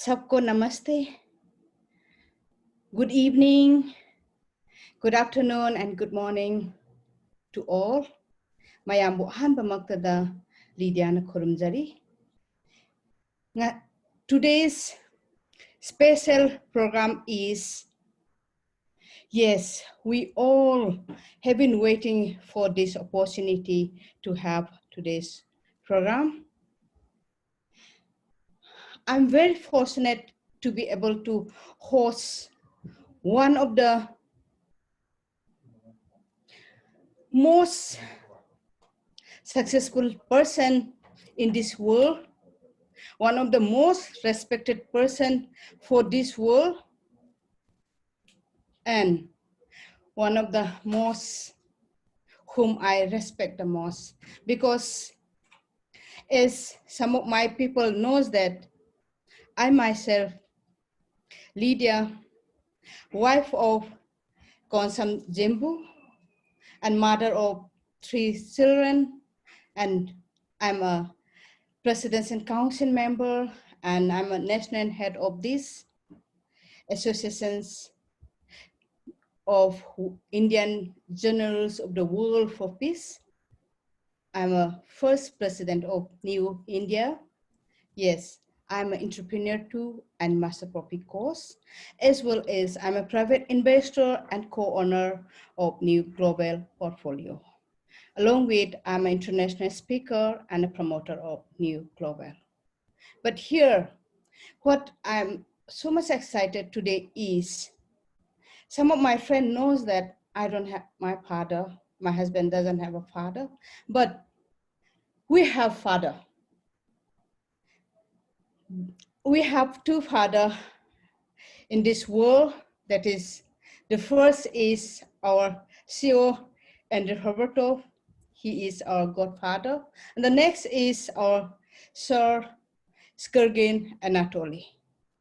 सबको namaste, good evening, good afternoon, and good morning to all. Mayam buhan bamaktada Lidiana Kurumjari. Today's special program is, yes, we all have been waiting for this opportunity to have today's program. I'm very fortunate to be able to host one of the most successful person in this world, one of the most respected person for this world, and one of the most whom I respect the most, because as some of my people knows that I myself, Lydia, wife of Konsam Jembu and mother of 3 children, and I'm a Presidents and Council member, and I'm a national head of these associations of Indian Journals of the World for Peace. I'm a first president of NEEW India. Yes, I'm an entrepreneur too and master profit course, as well as I'm a private investor and co-owner of NEEW Global Portfolio. Along with, I'm an international speaker and a promoter of NEEW Global. But here, what I'm so much excited today is, some of my friends knows that I don't have my father, my husband doesn't have a father, but we have father. We have 2 fathers in this world. That is, the first is our CEO, Andrew Roberto. He is our godfather. And the next is our Sir Skirgin Anatoly.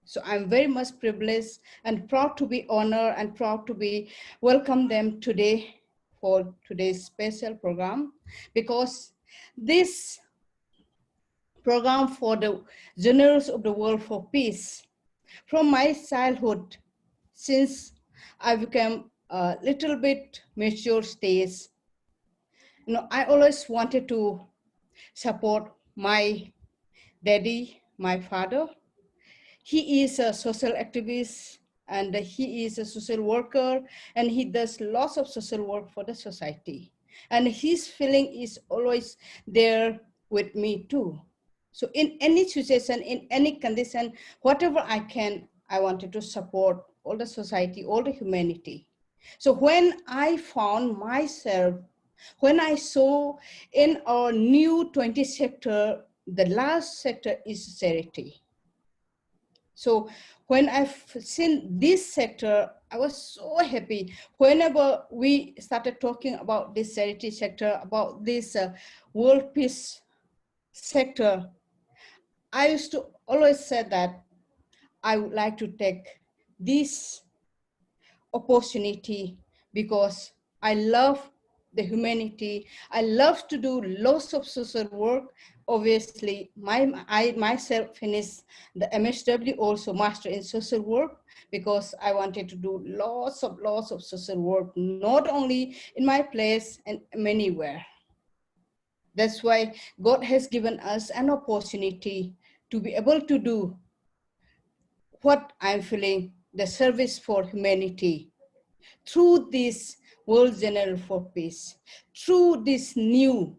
So I'm very much privileged and proud to be honored and proud to be welcome them today for today's special program, because this program for the Journals of the World for Peace, from my childhood, since I became a little bit mature stage, I always wanted to support my daddy, my father. He is a social activist and he is a social worker, and he does lots of social work for the society. And his feeling is always there with me too. So in any situation, in any condition, whatever I can, I wanted to support all the society, all the humanity. So when I found myself, when I saw in our new 20 sector, the last sector is charity. So when I've seen this sector, I was so happy. Whenever we started talking about this charity sector, about this world peace sector, I used to always say that I would like to take this opportunity because I love the humanity. I love to do lots of social work. Obviously, I myself finished the MSW, also Master in Social Work, because I wanted to do lots of social work, not only in my place and anywhere. That's why God has given us an opportunity to be able to do what I'm feeling, the service for humanity, through this World Journal for Peace, through this new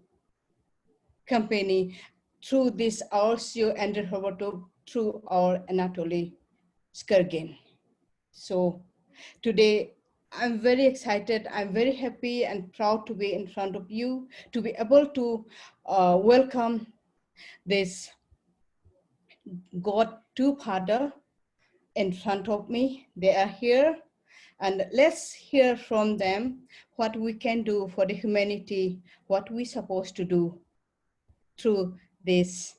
company, through this our CEO Andrew Roberto, through our Anatoly Skirgin. So today I'm very excited, I'm very happy and proud to be in front of you, to be able to welcome this God 2 father in front of me. They are here, and let's hear from them what we can do for the humanity, what we're supposed to do through this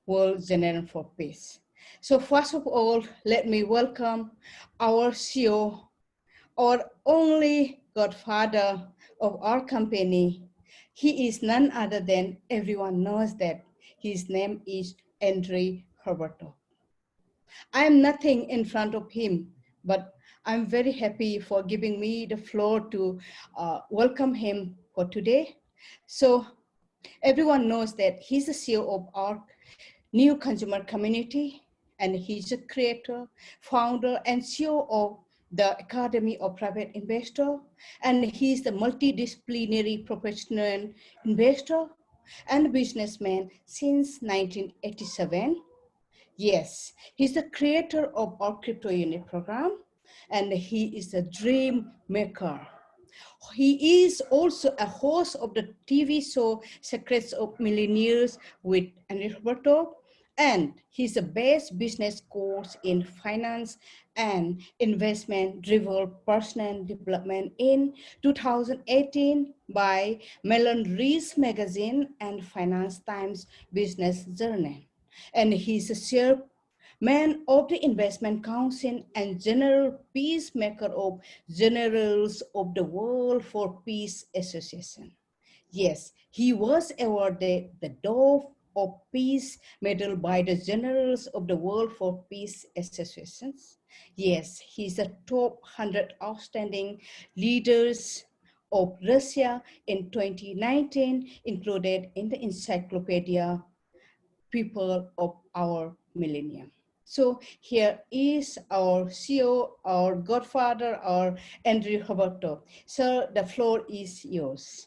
World Journal for Peace. So first of all, let me welcome our CEO, our only godfather of our company. He is none other than, everyone knows that his name is Andre Roberto. I am nothing in front of him, but I'm very happy for giving me the floor to welcome him for today. So everyone knows that he's the CEO of our new consumer community, and he's a creator, founder, and CEO of the Academy of Private Investor, and he's the multidisciplinary professional investor and businessman since 1987. Yes, he's the creator of our CryptoUnit program, and he is a dream maker. He is also a host of the TV show Secrets of Millionaires with Andy Roberto, and he's the best business coach in finance and investment-driven personal development in 2018 by Mellon Rees Magazine and Finance Times Business Journal. And he's a chairman of the Investment Council and General Peacemaker of Generals of the World for Peace Association. Yes, he was awarded the Dove of Peace Medal by the Generals of the World for Peace Associations. Yes, he's a top 100 outstanding leaders of Russia in 2019, included in the Encyclopedia People of Our Millennium. So here is our CEO, our godfather, our Andrew Roberto. Sir, the floor is yours.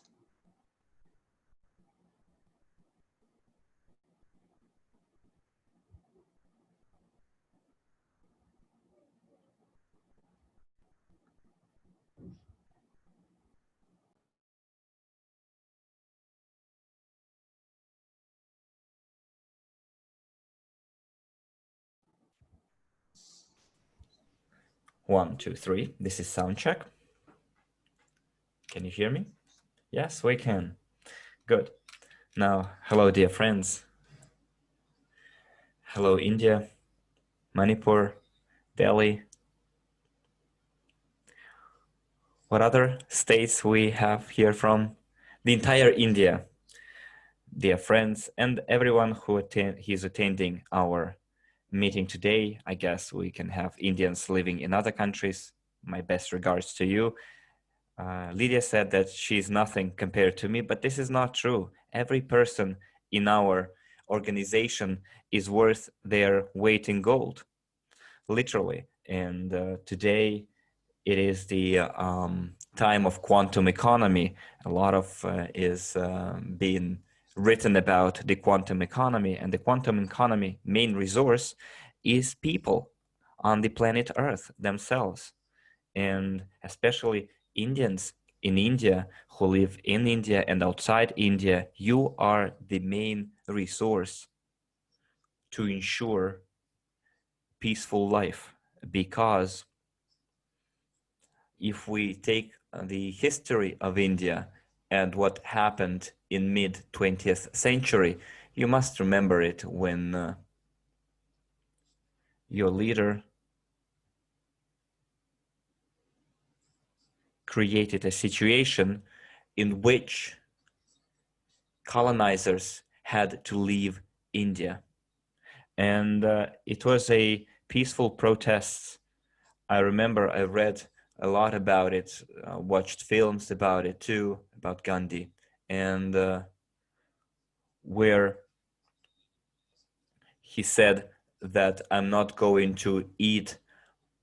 One, two, three. This is sound check. Can you hear me? Yes, we can. Good. Now, hello, dear friends. Hello, India, Manipur, Delhi. What other states we have here from? The entire India, dear friends, and everyone who is attending our meeting today. I guess we can have Indians living in other countries. My best regards to you. Lydia said that she's nothing compared to me, but this is not true. Every person in our organization is worth their weight in gold, literally. And today it is the time of quantum economy. A lot of is being written about the quantum economy, and the quantum economy main resource is people on the planet Earth themselves, and especially Indians in India who live in India and outside India. You are the main resource to ensure peaceful life, because if we take the history of India and what happened in mid 20th century, you must remember it when your leader created a situation in which colonizers had to leave India. And it was a peaceful protest. I remember I read a lot about it, watched films about it too, about Gandhi, and where he said that I'm not going to eat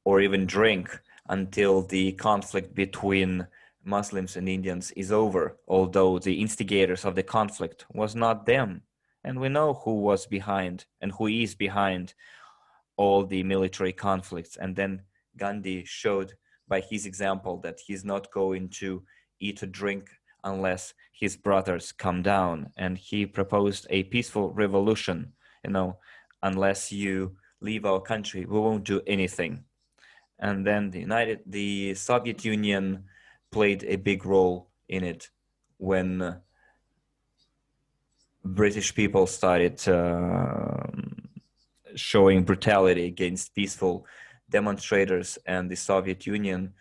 or even drink until the conflict between Muslims and Indians is over, although the instigators of the conflict was not them. And we know who was behind and who is behind all the military conflicts. And then Gandhi showed by his example that he's not going to eat or drink unless his brothers come down. And he proposed a peaceful revolution. You know, unless you leave our country, we won't do anything. And then the Soviet Union played a big role in it when British people started showing brutality against peaceful demonstrators, and the Soviet Union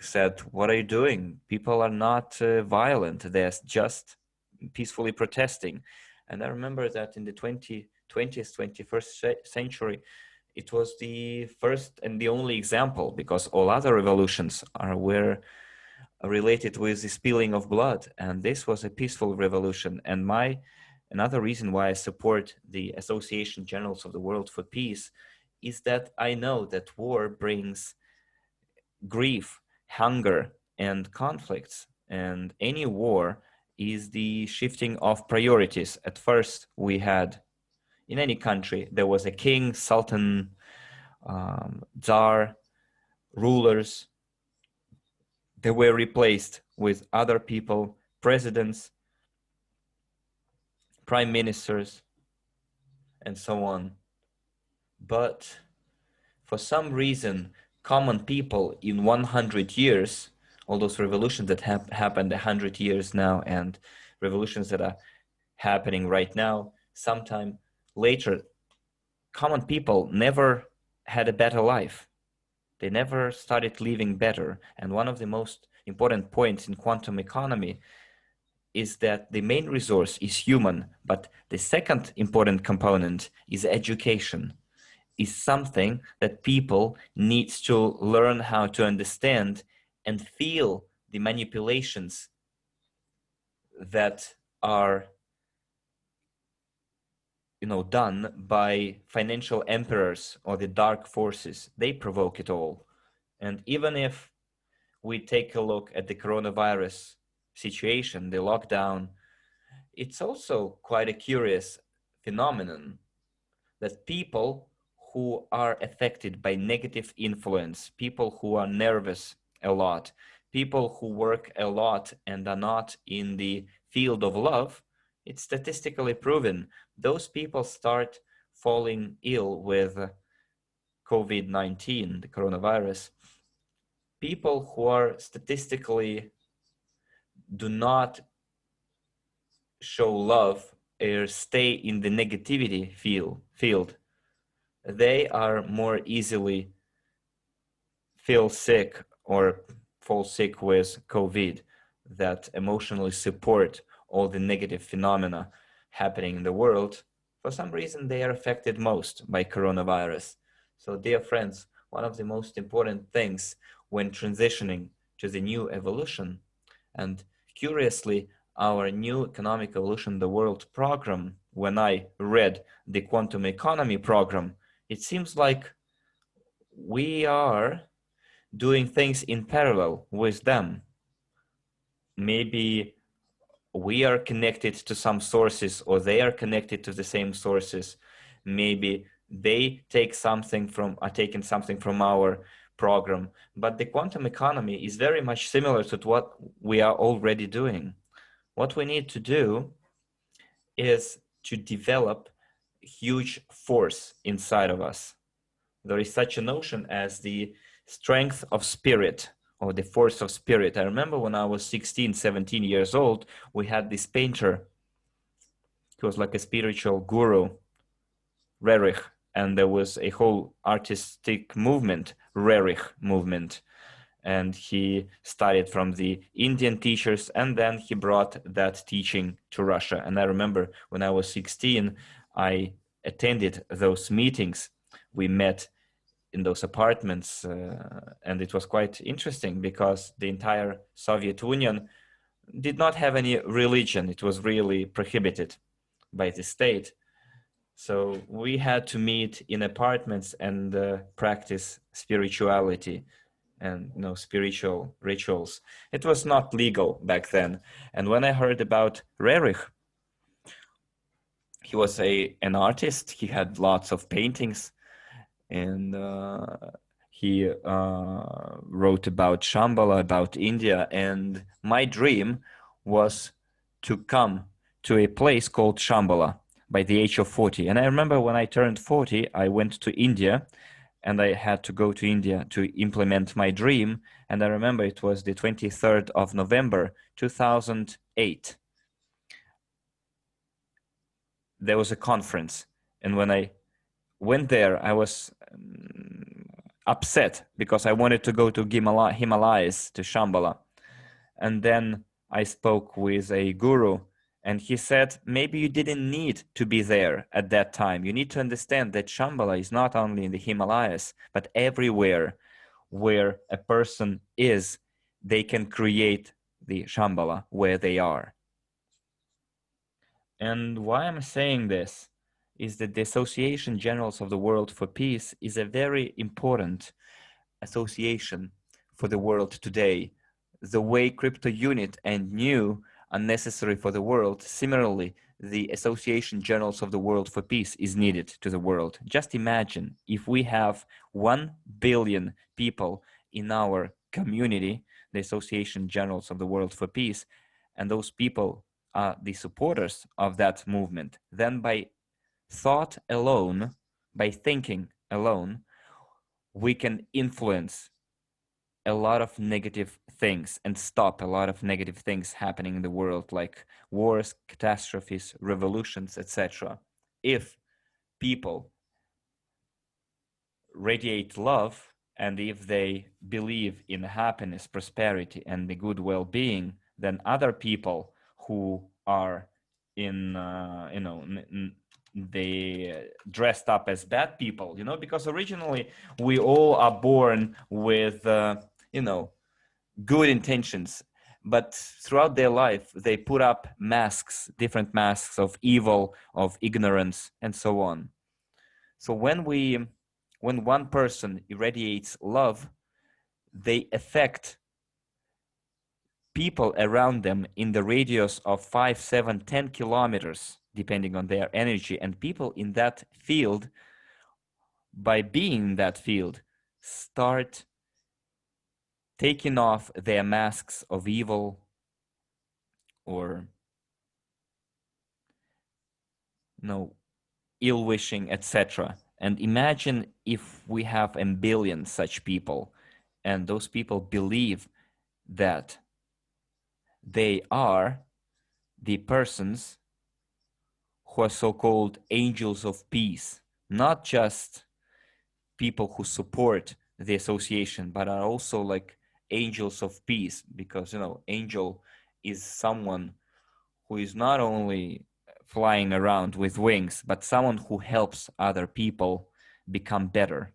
said, what are you doing? People are not violent, they're just peacefully protesting. And I remember that in the 20th, 21st century, it was the first and the only example, because all other revolutions were related with the spilling of blood, and this was a peaceful revolution. And another reason why I support the Association Generals of the World for Peace is that I know that war brings grief, hunger, and conflicts, and any war is the shifting of priorities. At first, we had, in any country, there was a king, sultan, tsar, rulers. They were replaced with other people, presidents, prime ministers, and so on. But for some reason, common people in 100 years, all those revolutions that have happened 100 years now, and revolutions that are happening right now, sometime later, common people never had a better life. They never started living better. And one of the most important points in quantum economy is that the main resource is human, but the second important component is education, is something that people need to learn how to understand and feel the manipulations that are done by financial emperors or the dark forces. They provoke it all. And even if we take a look at the coronavirus situation, the lockdown, it's also quite a curious phenomenon that people who are affected by negative influence, people who are nervous a lot, people who work a lot and are not in the field of love, it's statistically proven, those people start falling ill with COVID-19, the coronavirus. People who are statistically do not show love or stay in the negativity field, they are more easily feel sick or fall sick with COVID, that emotionally support all the negative phenomena happening in the world. For some reason, they are affected most by coronavirus. So dear friends, one of the most important things when transitioning to the new evolution, and curiously, our new economic evolution the world program, when I read the quantum economy program, it seems like we are doing things in parallel with them. Maybe we are connected to some sources, or they are connected to the same sources. Maybe they take something from, are taking something from our program. But the quantum economy is very much similar to what we are already doing. What we need to do is to develop huge force inside of us. There is such a notion as the strength of spirit, or the force of spirit. I remember when I was 16, 17 years old, we had this painter. He was like a spiritual guru, Rerich, and there was a whole artistic movement, Rerich movement. And he studied from the Indian teachers, and then he brought that teaching to Russia. And I remember when I was 16, I attended those meetings. We met in those apartments, and it was quite interesting because the entire Soviet Union did not have any religion. It was really prohibited by the state. So we had to meet in apartments and practice spirituality and spiritual rituals. It was not legal back then. And when I heard about Rerich, he was an artist. He had lots of paintings, and he wrote about Shambhala, about India. And my dream was to come to a place called Shambhala by the age of 40. And I remember when I turned 40, I went to India, and I had to go to India to implement my dream. And I remember it was the 23rd of November, 2008. There was a conference. And when I went there, I was upset because I wanted to go to Himalayas, to Shambhala. And then I spoke with a guru, And he said, maybe you didn't need to be there at that time. You need to understand that Shambhala is not only in the Himalayas, but everywhere where a person is, they can create the Shambhala where they are. And why I'm saying this is that the Association Generals of the World for Peace is a very important association for the world today. The way CryptoUnit and NEW are necessary for the world, similarly, the Association Generals of the World for Peace is needed to the world. Just imagine if we have 1 billion people in our community, the Association Generals of the World for Peace, and those people are the supporters of that movement, then by thought alone, by thinking alone, we can influence a lot of negative things and stop a lot of negative things happening in the world, like wars, catastrophes, revolutions, etc. If people radiate love and if they believe in happiness, prosperity, and the good well-being, then other people who are in, they dressed up as bad people, because originally we all are born with, good intentions, but throughout their life they put up masks, different masks of evil, of ignorance, and so on. So when one person irradiates love, they affect people around them in the radius of 5, 7, 10 kilometers, depending on their energy. And people in that field, by being in that field, start taking off their masks of evil or ill-wishing, etc. And imagine if we have a billion such people, and those people believe that they are the persons who are so-called angels of peace, not just people who support the association, but are also like angels of peace, because angel is someone who is not only flying around with wings, but someone who helps other people become better,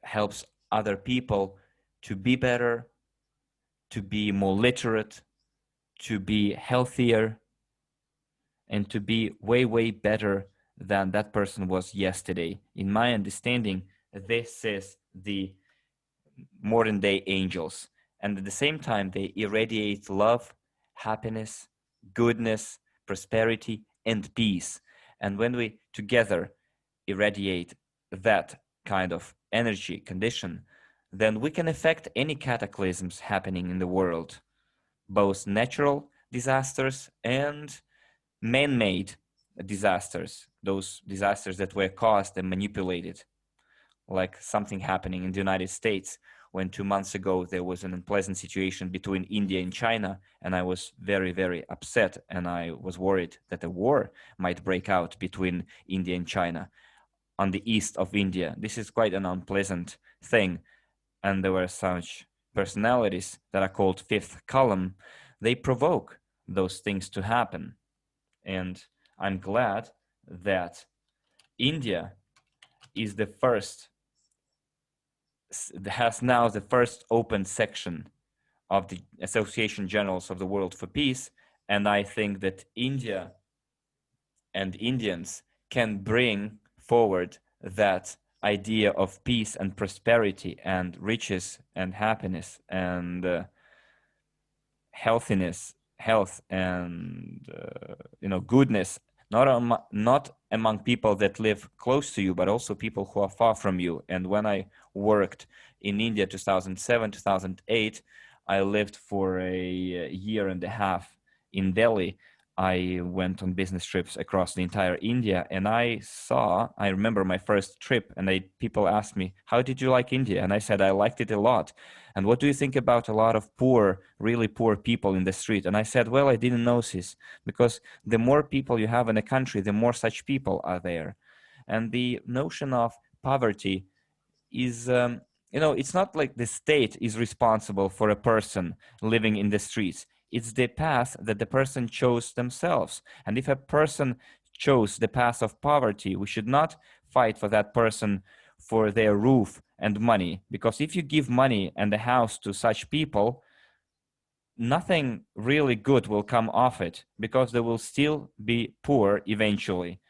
helps other people to be better, to be more literate, to be healthier, and to be way, way better than that person was yesterday. In my understanding, this is the modern day angels. And at the same time, they irradiate love, happiness, goodness, prosperity, and peace. And when we together irradiate that kind of energy condition, then we can affect any cataclysms happening in the world, both natural disasters and man-made disasters, those disasters that were caused and manipulated, like something happening in the United States when 2 months ago there was an unpleasant situation between India and China, and I was very, very upset, and I was worried that a war might break out between India and China on the east of India. This is quite an unpleasant thing, and there were such personalities that are called fifth column. They provoke those things to happen, and I'm glad that India is the first, has now the first open section of the Association Generals of the World for Peace, and I think that India and Indians can bring forward that idea of peace and prosperity and riches and happiness and healthiness, health and goodness, not among people that live close to you, but also people who are far from you. And when I worked in India 2007, 2008, I lived for a year and a half in Delhi. I went on business trips across the entire India, and I remember my first trip, and people asked me, how did you like India? And I said, I liked it a lot. And what do you think about a lot of poor, really poor people in the street? And I said, well, I didn't notice, because the more people you have in a country, the more such people are there. And the notion of poverty is, it's not like the state is responsible for a person living in the streets. It's the path that the person chose themselves. And if a person chose the path of poverty, we should not fight for that person for their roof and money. Because if you give money and a house to such people, nothing really good will come of it, because they will still be poor eventually.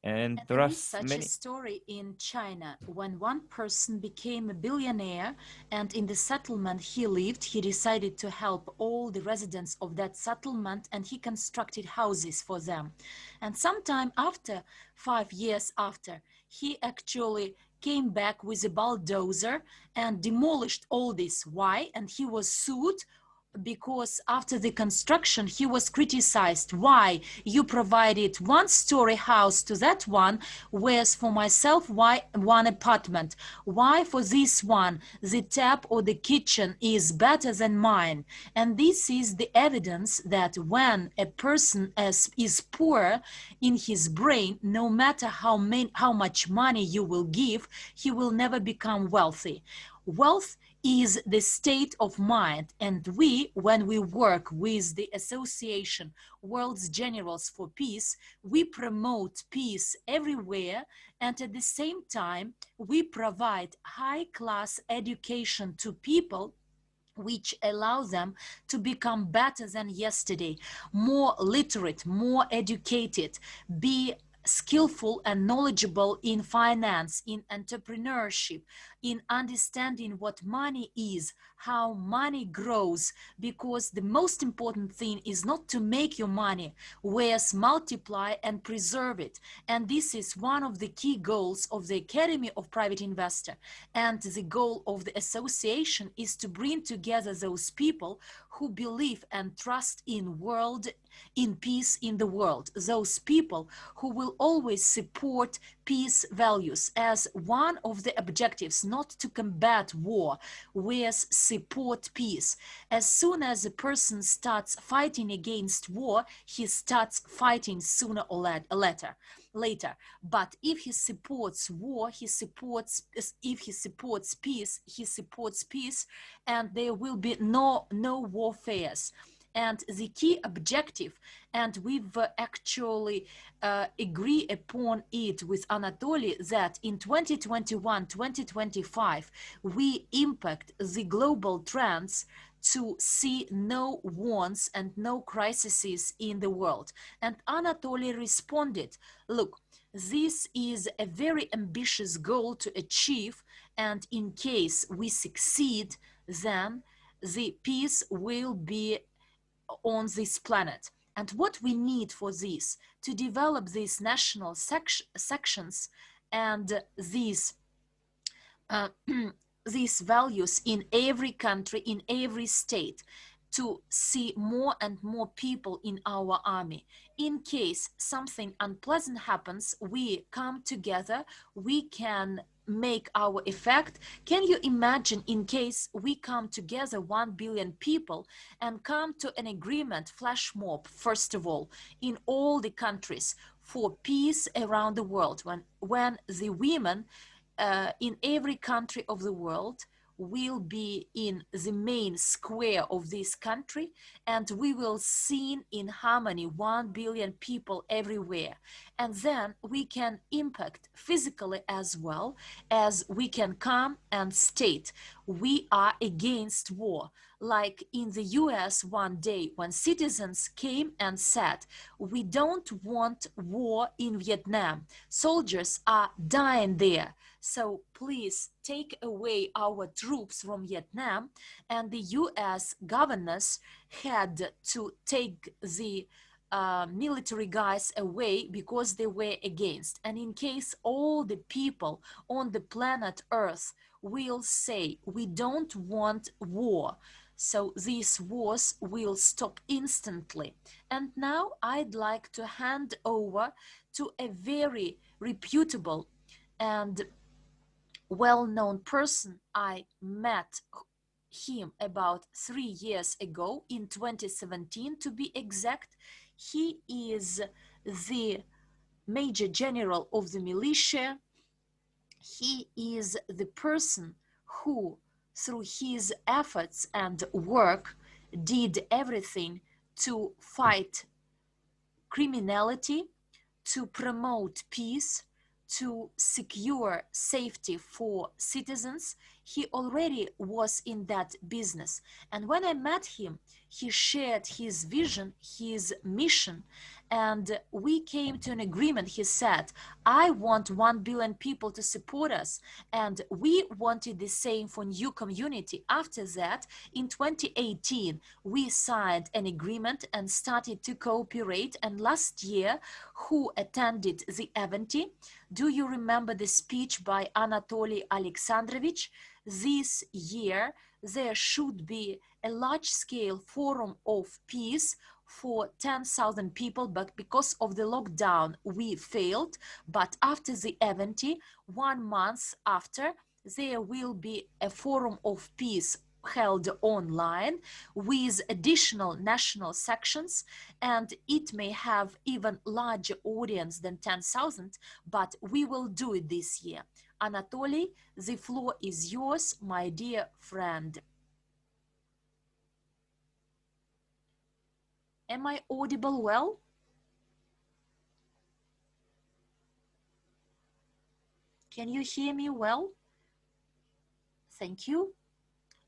And there There are is such a many. story in China when one person became a billionaire, and in the settlement he lived, he decided to help all the residents of that settlement, and he constructed houses for them. And sometime after, 5 years after, he actually came back with a bulldozer and demolished all this. Why? And he was sued because after the construction he was criticized. Why you provided one-story house to that one, whereas for myself, why one apartment? Why for this one the tap or the kitchen is better than mine? And this is the evidence that when a person is poor in his brain, no matter how much money you will give, he will never become wealthy. Wealth is the state of mind, and we, when we work with the association World's Generals for Peace, we promote peace everywhere, and at the same time we provide high-class education to people which allow them to become better than yesterday, more literate, more educated, be skillful and knowledgeable in finance, in entrepreneurship, in understanding what money is, how money grows, because the most important thing is not to make your money, whereas multiply and preserve it. And this is one of the key goals of the Academy of Private Investor. And the goal of the association is to bring together those people who believe and trust in peace in the world, those people who will always support peace values as one of the objectives, not to combat war, whereas support peace. As soon as a person starts fighting against war, he starts fighting sooner or later. But if he supports war, if he supports peace, he supports peace, and there will be no warfares. And the key objective, and we've actually agree upon it with Anatoly, that in 2021-2025 we impact the global trends to see no wars and no crises in the world. And Anatoly responded, look, this is a very ambitious goal to achieve, and in case we succeed, then the peace will be on this planet. And what we need for this, to develop these national sections and uh, these values in every country, in every state, to see more and more people in our army. In case something unpleasant happens, we come together, we can make our effect. Can you imagine, in case we come together 1 billion people and come to an agreement, flash mob, first of all, in all the countries for peace around the world, when the women in every country of the world will be in the main square of this country, and we will sing in harmony 1 billion people everywhere. And then we can impact physically as well, as we can come and state we are against war. Like in the US one day, when citizens came and said, we don't want war in Vietnam, soldiers are dying there, so please take away our troops from Vietnam. And the US governors had to take the military guys away because they were against. And in case all the people on the planet Earth will say we don't want war, so these wars will stop instantly. And now I'd like to hand over to a very reputable and well-known person. I met him about 3 years ago, in 2017 to be exact. He is the Major General of the militia. He is the person who, through his efforts and work, did everything to fight criminality, to promote peace, to secure safety for citizens. He already was in that business. And when I met him, he shared his vision, his mission, and we came to an agreement. He said, I want 1 billion people to support us, and we wanted the same for new community. After that, in 2018, we signed an agreement and started to cooperate. And last year, who attended the event? Do you remember the speech by Anatoly Alexandrovich? This year, there should be a large-scale forum of peace for 10,000 people, but because of the lockdown, we failed. But after the event, 1 month after, there will be a forum of peace held online with additional national sections, and it may have even larger audience than 10,000, but we will do it this year. Anatoly, the floor is yours, my dear friend. Am I audible well? Can you hear me well? Thank you.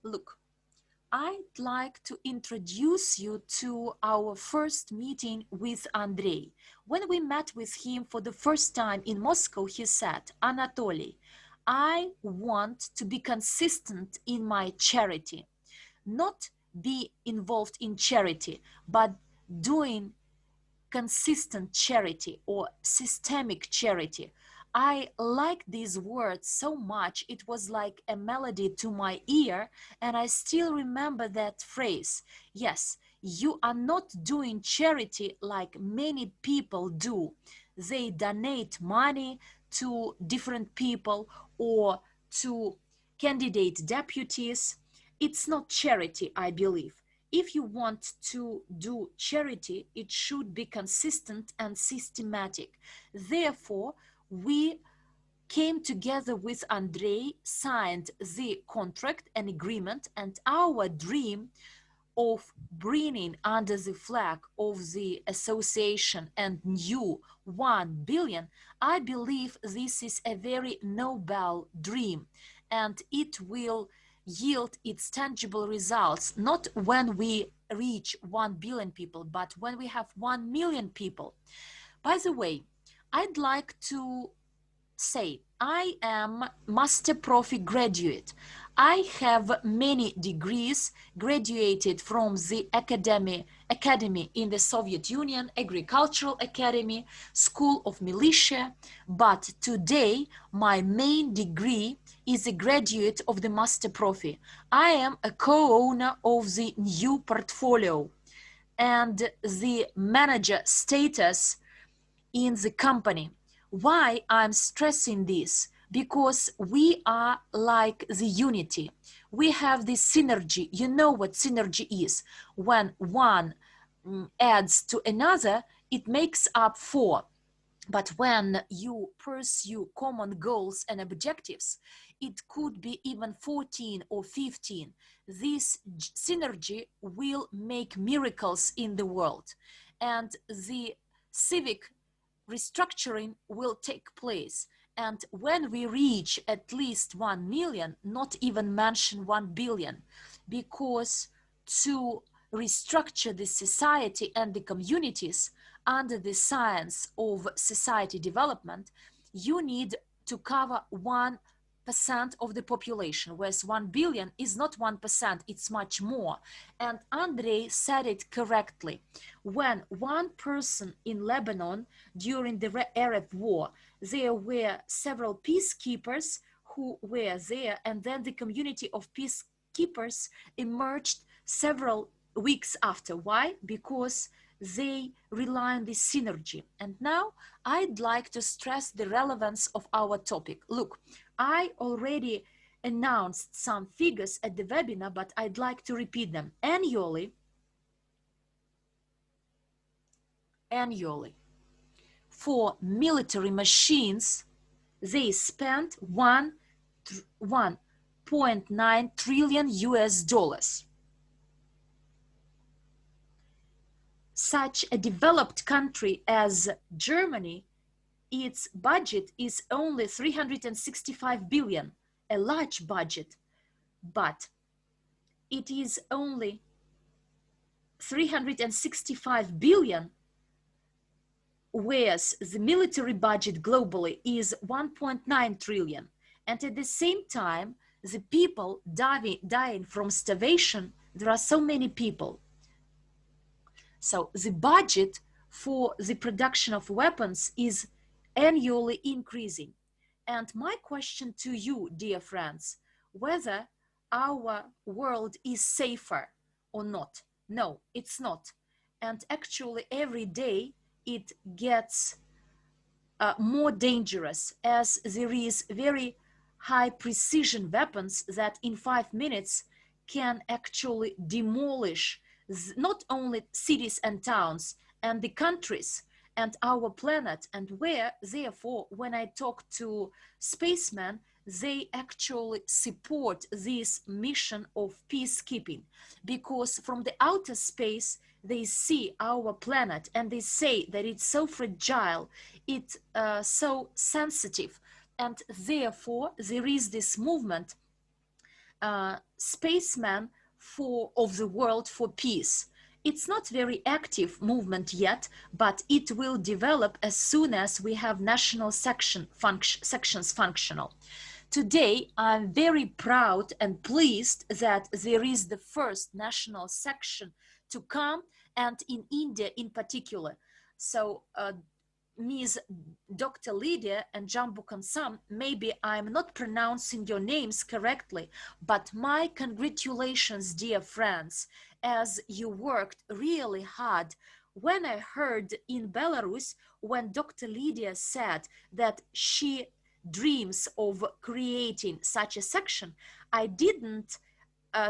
Look, I'd like to introduce you to our first meeting with Andrei. When we met with him for the first time in Moscow, he said, Anatoly, I want to be consistent in my charity, not be involved in charity, but doing consistent charity or systemic charity. I like these words so much. It was like a melody to my ear, and I still remember that phrase. Yes, you are not doing charity like many people do. They donate money to different people or to candidate deputies. It's not charity, I believe. If you want to do charity, it should be consistent and systematic. Therefore, we came together with Andrei, signed the contract and agreement, and our dream of bringing under the flag of the association and NEW 1 billion, I believe this is a very noble dream, and it will yield its tangible results, not when we reach 1 billion people, but when we have 1 million people. By the way, I'd like to say I am Master Profi graduate. I have many degrees, graduated from the academy in the Soviet Union, Agricultural Academy, School of Militia, but today my main degree is a graduate of the Master Profi. I am a co-owner of the NEW portfolio and the manager status in the company. Why I'm stressing this? Because we are like the unity. We have this synergy. You know what synergy is. When one adds to another, it makes up four. But when you pursue common goals and objectives, it could be even 14 or 15. This synergy will make miracles in the world. And the civic restructuring will take place. And when we reach at least 1 million, not even mention 1 billion, because to restructure the society and the communities under the science of society development, you need to cover 1% of the population, whereas 1 billion is not 1%, it's much more. And Andrei said it correctly. When one person in Lebanon during the Arab War, there were several peacekeepers who were there, and then the community of peacekeepers emerged several weeks after. Why? Because they rely on this synergy. And now I'd like to stress the relevance of our topic. Look, I already announced some figures at the webinar, but I'd like to repeat them. Annually, for military machines, they spent 1.9 trillion US dollars. such a developed country as Germany, its budget is only 365 billion, a large budget, but it is only 365 billion, whereas the military budget globally is 1.9 trillion. And at the same time, the people dying from starvation, there are so many people. So the budget for the production of weapons is annually increasing. And my question to you, dear friends, whether our world is safer or not. No, it's not. And actually every day it gets more dangerous, as there is very high precision weapons that in 5 minutes can actually demolish not only cities and towns and the countries and our planet, and where therefore when I talk to spacemen, they actually support this mission of peacekeeping, because from the outer space they see our planet and they say that it's so fragile, it's so sensitive, and therefore there is this movement, spacemen of the world for peace. It's not very active movement yet, but it will develop as soon as we have national sections functional. Today, I'm very proud and pleased that there is the first national section to come, and in India in particular. So Ms. Dr. Lydia and Jambu Kansam, maybe I'm not pronouncing your names correctly, but my congratulations, dear friends, as you worked really hard. When I heard in Belarus, when Dr. Lydia said that she dreams of creating such a section, I didn't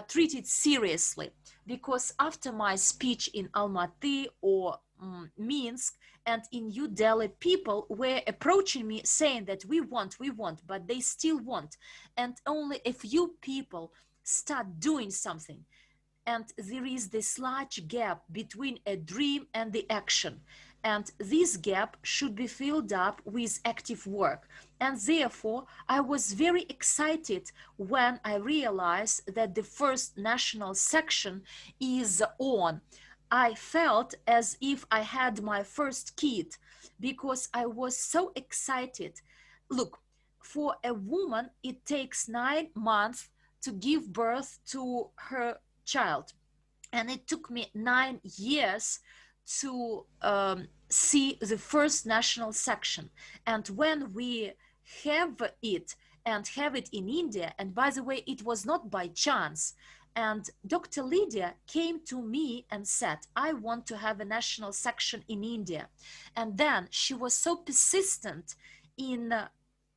treat it seriously, because after my speech in Almaty or Minsk and in New Delhi, people were approaching me saying that we want, but they still want. And only a few people start doing something. And there is this large gap between a dream and the action. And this gap should be filled up with active work. And therefore, I was very excited when I realized that the first national section is on. I felt as if I had my first kid, because I was so excited. Look, for a woman, it takes 9 months to give birth to her child. And it took me 9 years to see the first national section. And when we have it, and have it in India, and by the way, it was not by chance. And Dr. Lydia came to me and said, I want to have a national section in India. And then she was so persistent in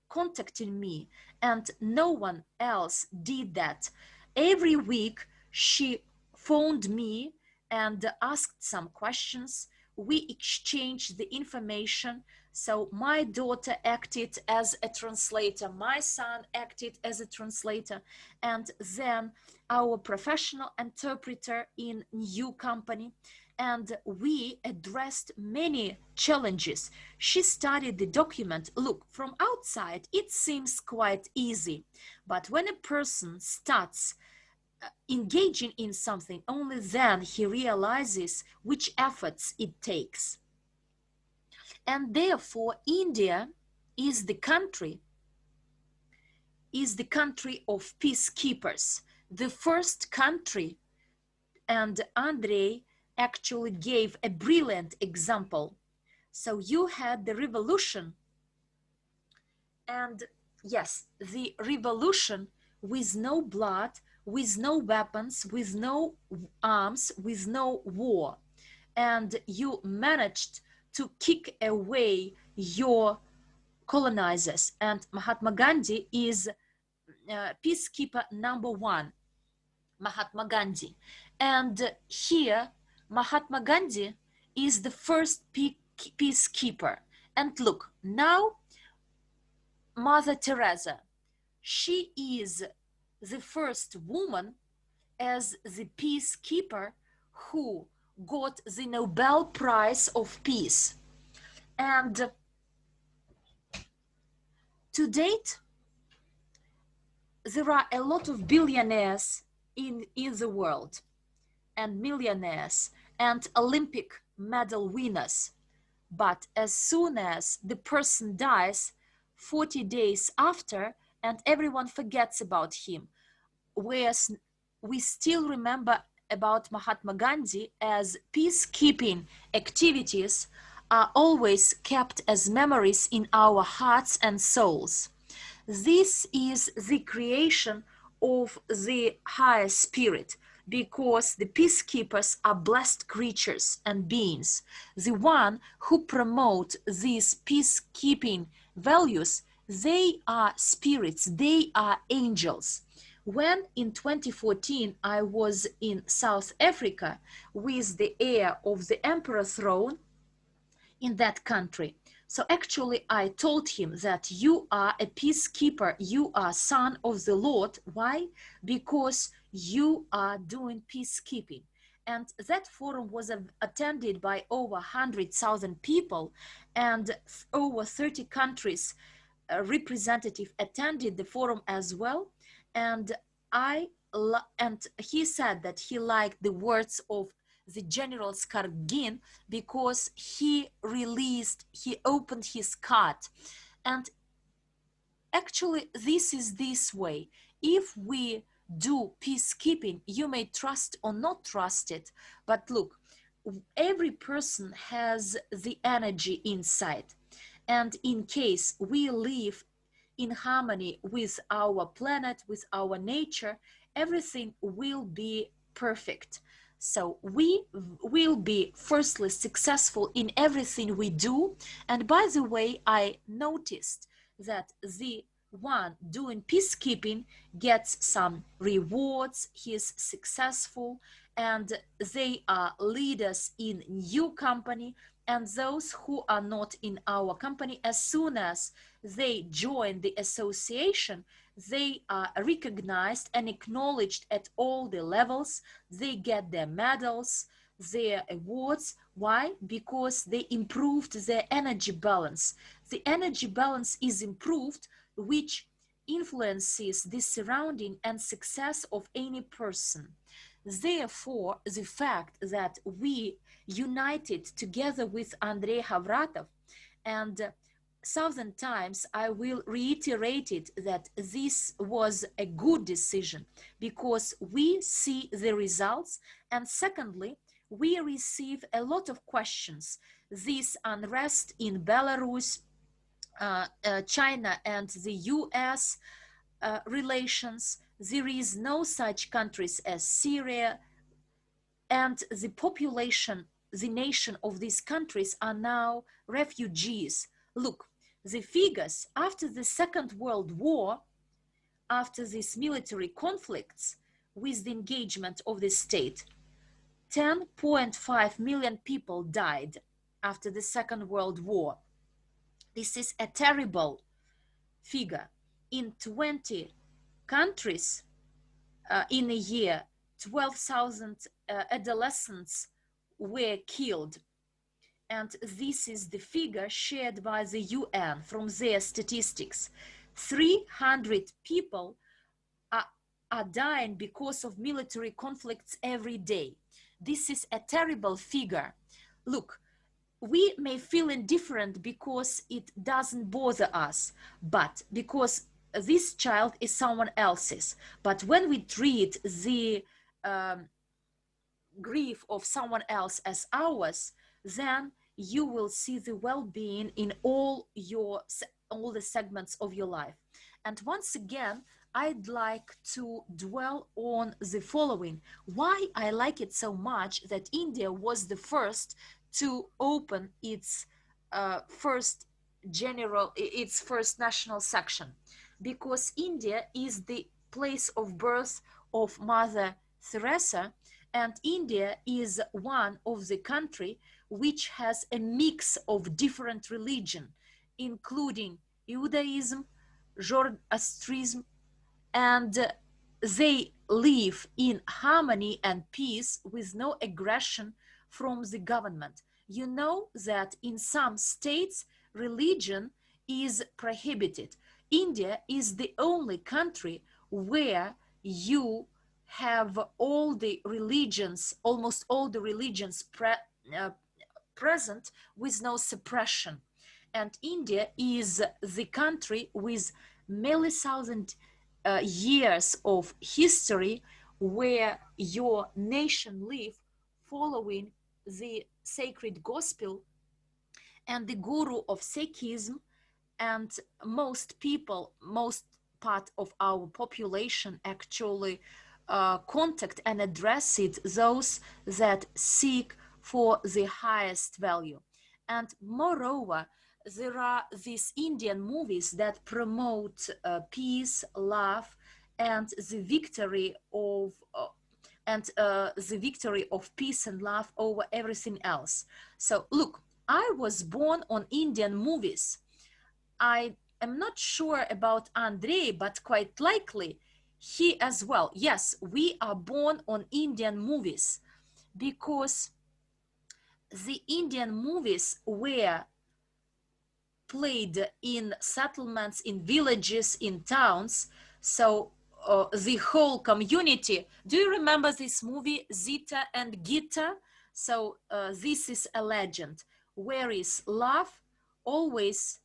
contacting me, and no one else did that. Every week she phoned me and asked some questions. We exchanged the information. So my daughter acted as a translator, my son acted as a translator, and then our professional interpreter in NEW company. And we addressed many challenges. She studied the document. Look, from outside, it seems quite easy. But when a person starts engaging in something, only then he realizes which efforts it takes. And therefore, India is the country of peacekeepers, the first country. And Andrei actually gave a brilliant example. So you had the revolution, and yes, the revolution with no blood, with no weapons, with no arms, with no war. And you managed to kick away your colonizers. And Mahatma Gandhi is peacekeeper number 1, Mahatma Gandhi. And here, Mahatma Gandhi is the first peacekeeper. And look, now Mother Teresa, she is the first woman as the peacekeeper who got the Nobel Prize of Peace. And to date, there are a lot of billionaires in the world, and millionaires, and Olympic medal winners. But as soon as the person dies, 40 days after, and everyone forgets about him, whereas we still remember about Mahatma Gandhi, as peacekeeping activities are always kept as memories in our hearts and souls. This is the creation of the higher spirit, because the peacekeepers are blessed creatures and beings. The one who promote these peacekeeping values, they are spirits, they are angels. When in 2014 I was in South Africa with the heir of the emperor throne in that country, so actually I told him that you are a peacekeeper, you are son of the Lord. Why? Because you are doing peacekeeping. And that forum was attended by over 100,000 people, and over 30 countries representative attended the forum as well. And he said that he liked the words of the General Skargin, because he opened his card. And actually, this is this way. If we do peacekeeping, you may trust or not trust it, but look, every person has the energy inside. And in case we live in harmony with our planet, with our nature, everything will be perfect. So we will be firstly successful in everything we do. And by the way, I noticed that the one doing peacekeeping gets some rewards, he is successful, and they are leaders in new company. And those who are not in our company, as soon as they join the association, they are recognized and acknowledged at all the levels. They get their medals, their awards. Why? Because they improved their energy balance. The energy balance is improved, which influences the surrounding and success of any person. Therefore, the fact that we united together with Andrei Havratov, and 1,000 times I will reiterate it, that this was a good decision, because we see the results. And secondly, we receive a lot of questions. This unrest in Belarus, China and the US relations, there is no such countries as Syria, and the population, the nation of these countries are now refugees. Look, the figures after the Second World War, after these military conflicts with the engagement of the state, 10.5 million people died after the Second World War. This is a terrible figure. In 20 countries, in a year, 12,000 adolescents were killed. And this is the figure shared by the UN from their statistics. 300 people are dying because of military conflicts every day. This is a terrible figure. Look, we may feel indifferent because it doesn't bother us, but because this child is someone else's. But when we treat the grief of someone else as ours, then you will see the well-being in all the segments of your life. And once again, I'd like to dwell on the following: why I like it so much that India was the first to open its first national section, because India is the place of birth of Mother Teresa, and India is one of the country which has a mix of different religion, including Judaism, Zoroastrianism, and they live in harmony and peace with no aggression from the government. You know that in some states, religion is prohibited. India is the only country where you have all the religions, almost all the religions present with no suppression. And India is the country with many thousand years of history where your nation live following the sacred gospel, and the guru of Sikhism, and most people, most part of our population actually contact and address it those that seek for the highest value. And moreover, there are these Indian movies that promote peace, love, and the victory of peace and love over everything else. So look, I was born on Indian movies. I am not sure about Andrei, but quite likely he as well. Yes, we are born on Indian movies because the Indian movies were played in settlements, in villages, in towns. So the whole community. Do you remember this movie, Zita and Gita? So this is a legend. Where is love always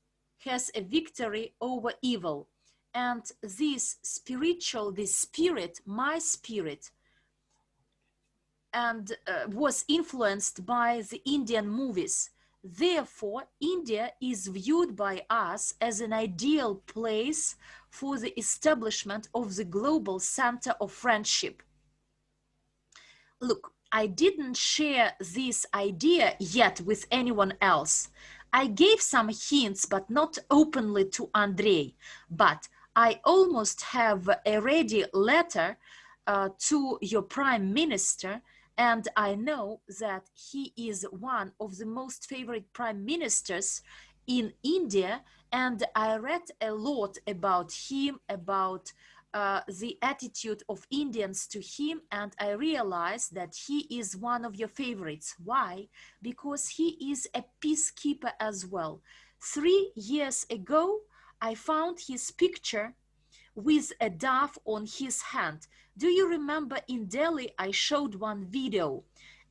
has a victory over evil. And this spiritual, this spirit, my spirit, and was influenced by the Indian movies. Therefore, India is viewed by us as an ideal place for the establishment of the global center of friendship. Look, I didn't share this idea yet with anyone else. I gave some hints, but not openly to Andrei. But I almost have a ready letter to your Prime Minister, and I know that he is one of the most favorite prime ministers in India, and I read a lot about him, about the attitude of Indians to him, and I realized that he is one of your favorites. Why? Because he is a peacekeeper as well. 3 years ago, I found his picture with a dove on his hand. Do you remember in Delhi, I showed one video,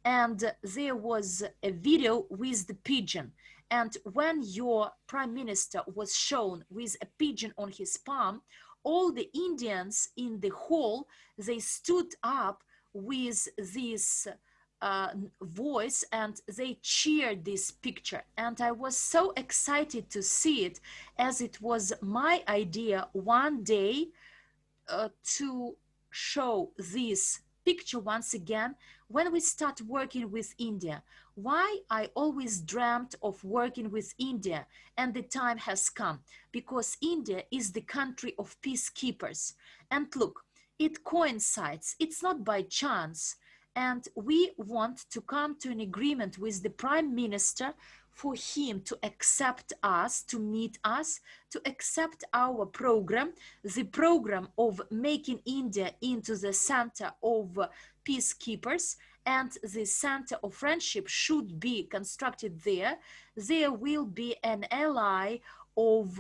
and there was a video with the pigeon. And when your prime minister was shown with a pigeon on his palm, all the Indians in the hall, they stood up with this voice and they cheered this picture. And I was so excited to see it, as it was my idea one day to show this picture once again when we start working with India. Why I always dreamt of working with India, and the time has come, because India is the country of peacekeepers. And look, it coincides, it's not by chance. And we want to come to an agreement with the Prime Minister for him to accept us, to meet us, to accept our program, the program of making India into the center of peacekeepers, and the center of friendship should be constructed there. There will be an ally of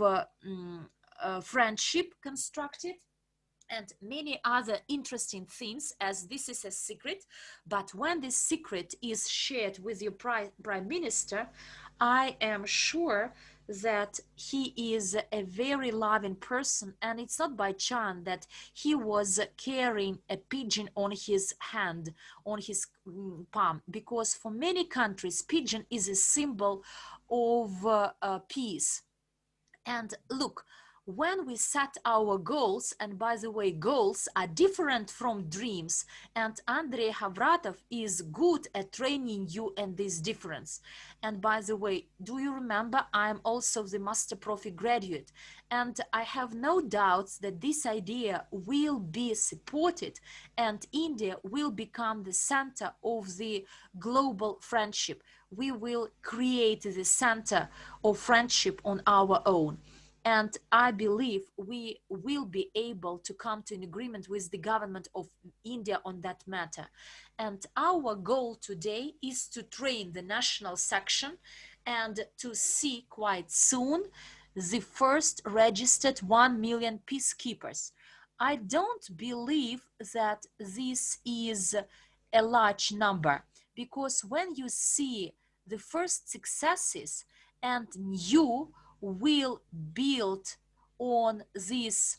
friendship constructed, and many other interesting things, as this is a secret. But when this secret is shared with your prime minister, I am sure that he is a very loving person, and it's not by chance that he was carrying a pigeon on his hand, on his palm, because for many countries pigeon is a symbol of peace. And look, when we set our goals, and by the way, goals are different from dreams, and Andrei Havratov is good at training you in this difference. And by the way, do you remember, I'm also the Master Profi graduate, and I have no doubts that this idea will be supported, and India will become the center of the global friendship. We will create the center of friendship on our own. And I believe we will be able to come to an agreement with the government of India on that matter. And our goal today is to train the national section and to see quite soon the first registered 1 million peacekeepers. I don't believe that this is a large number, because when you see the first successes and you will build on this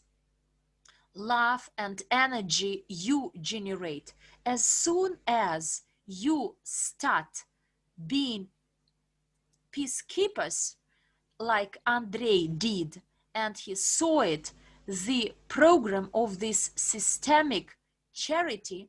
love and energy you generate, as soon as you start being peacekeepers like Andrei did, and he saw it, the program of this systemic charity,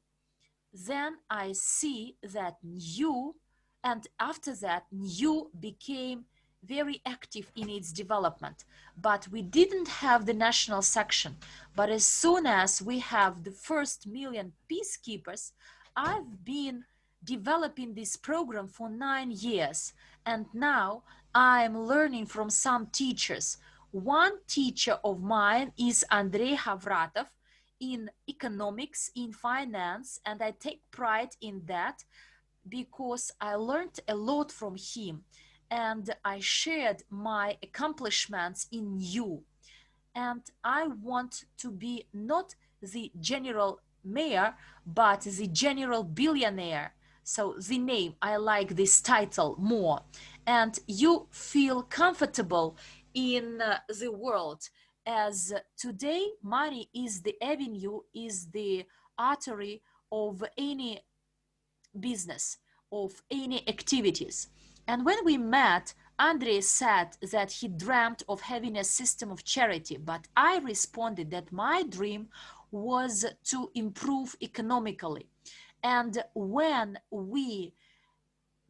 then I see that you, and after that, you became very active in its development. But we didn't have the national section. But as soon as we have the first million peacekeepers, I've been developing this program for 9 years. And now I'm learning from some teachers. One teacher of mine is Andrei Havratov, in economics, in finance, and I take pride in that because I learned a lot from him, and I shared my accomplishments in NEW. And I want to be not the general mayor, but the general billionaire. So the name, I like this title more. And you feel comfortable in the world, as today money is the avenue, is the artery of any business, of any activities. And when we met, Andrei said that he dreamt of having a system of charity, but I responded that my dream was to improve economically. And when we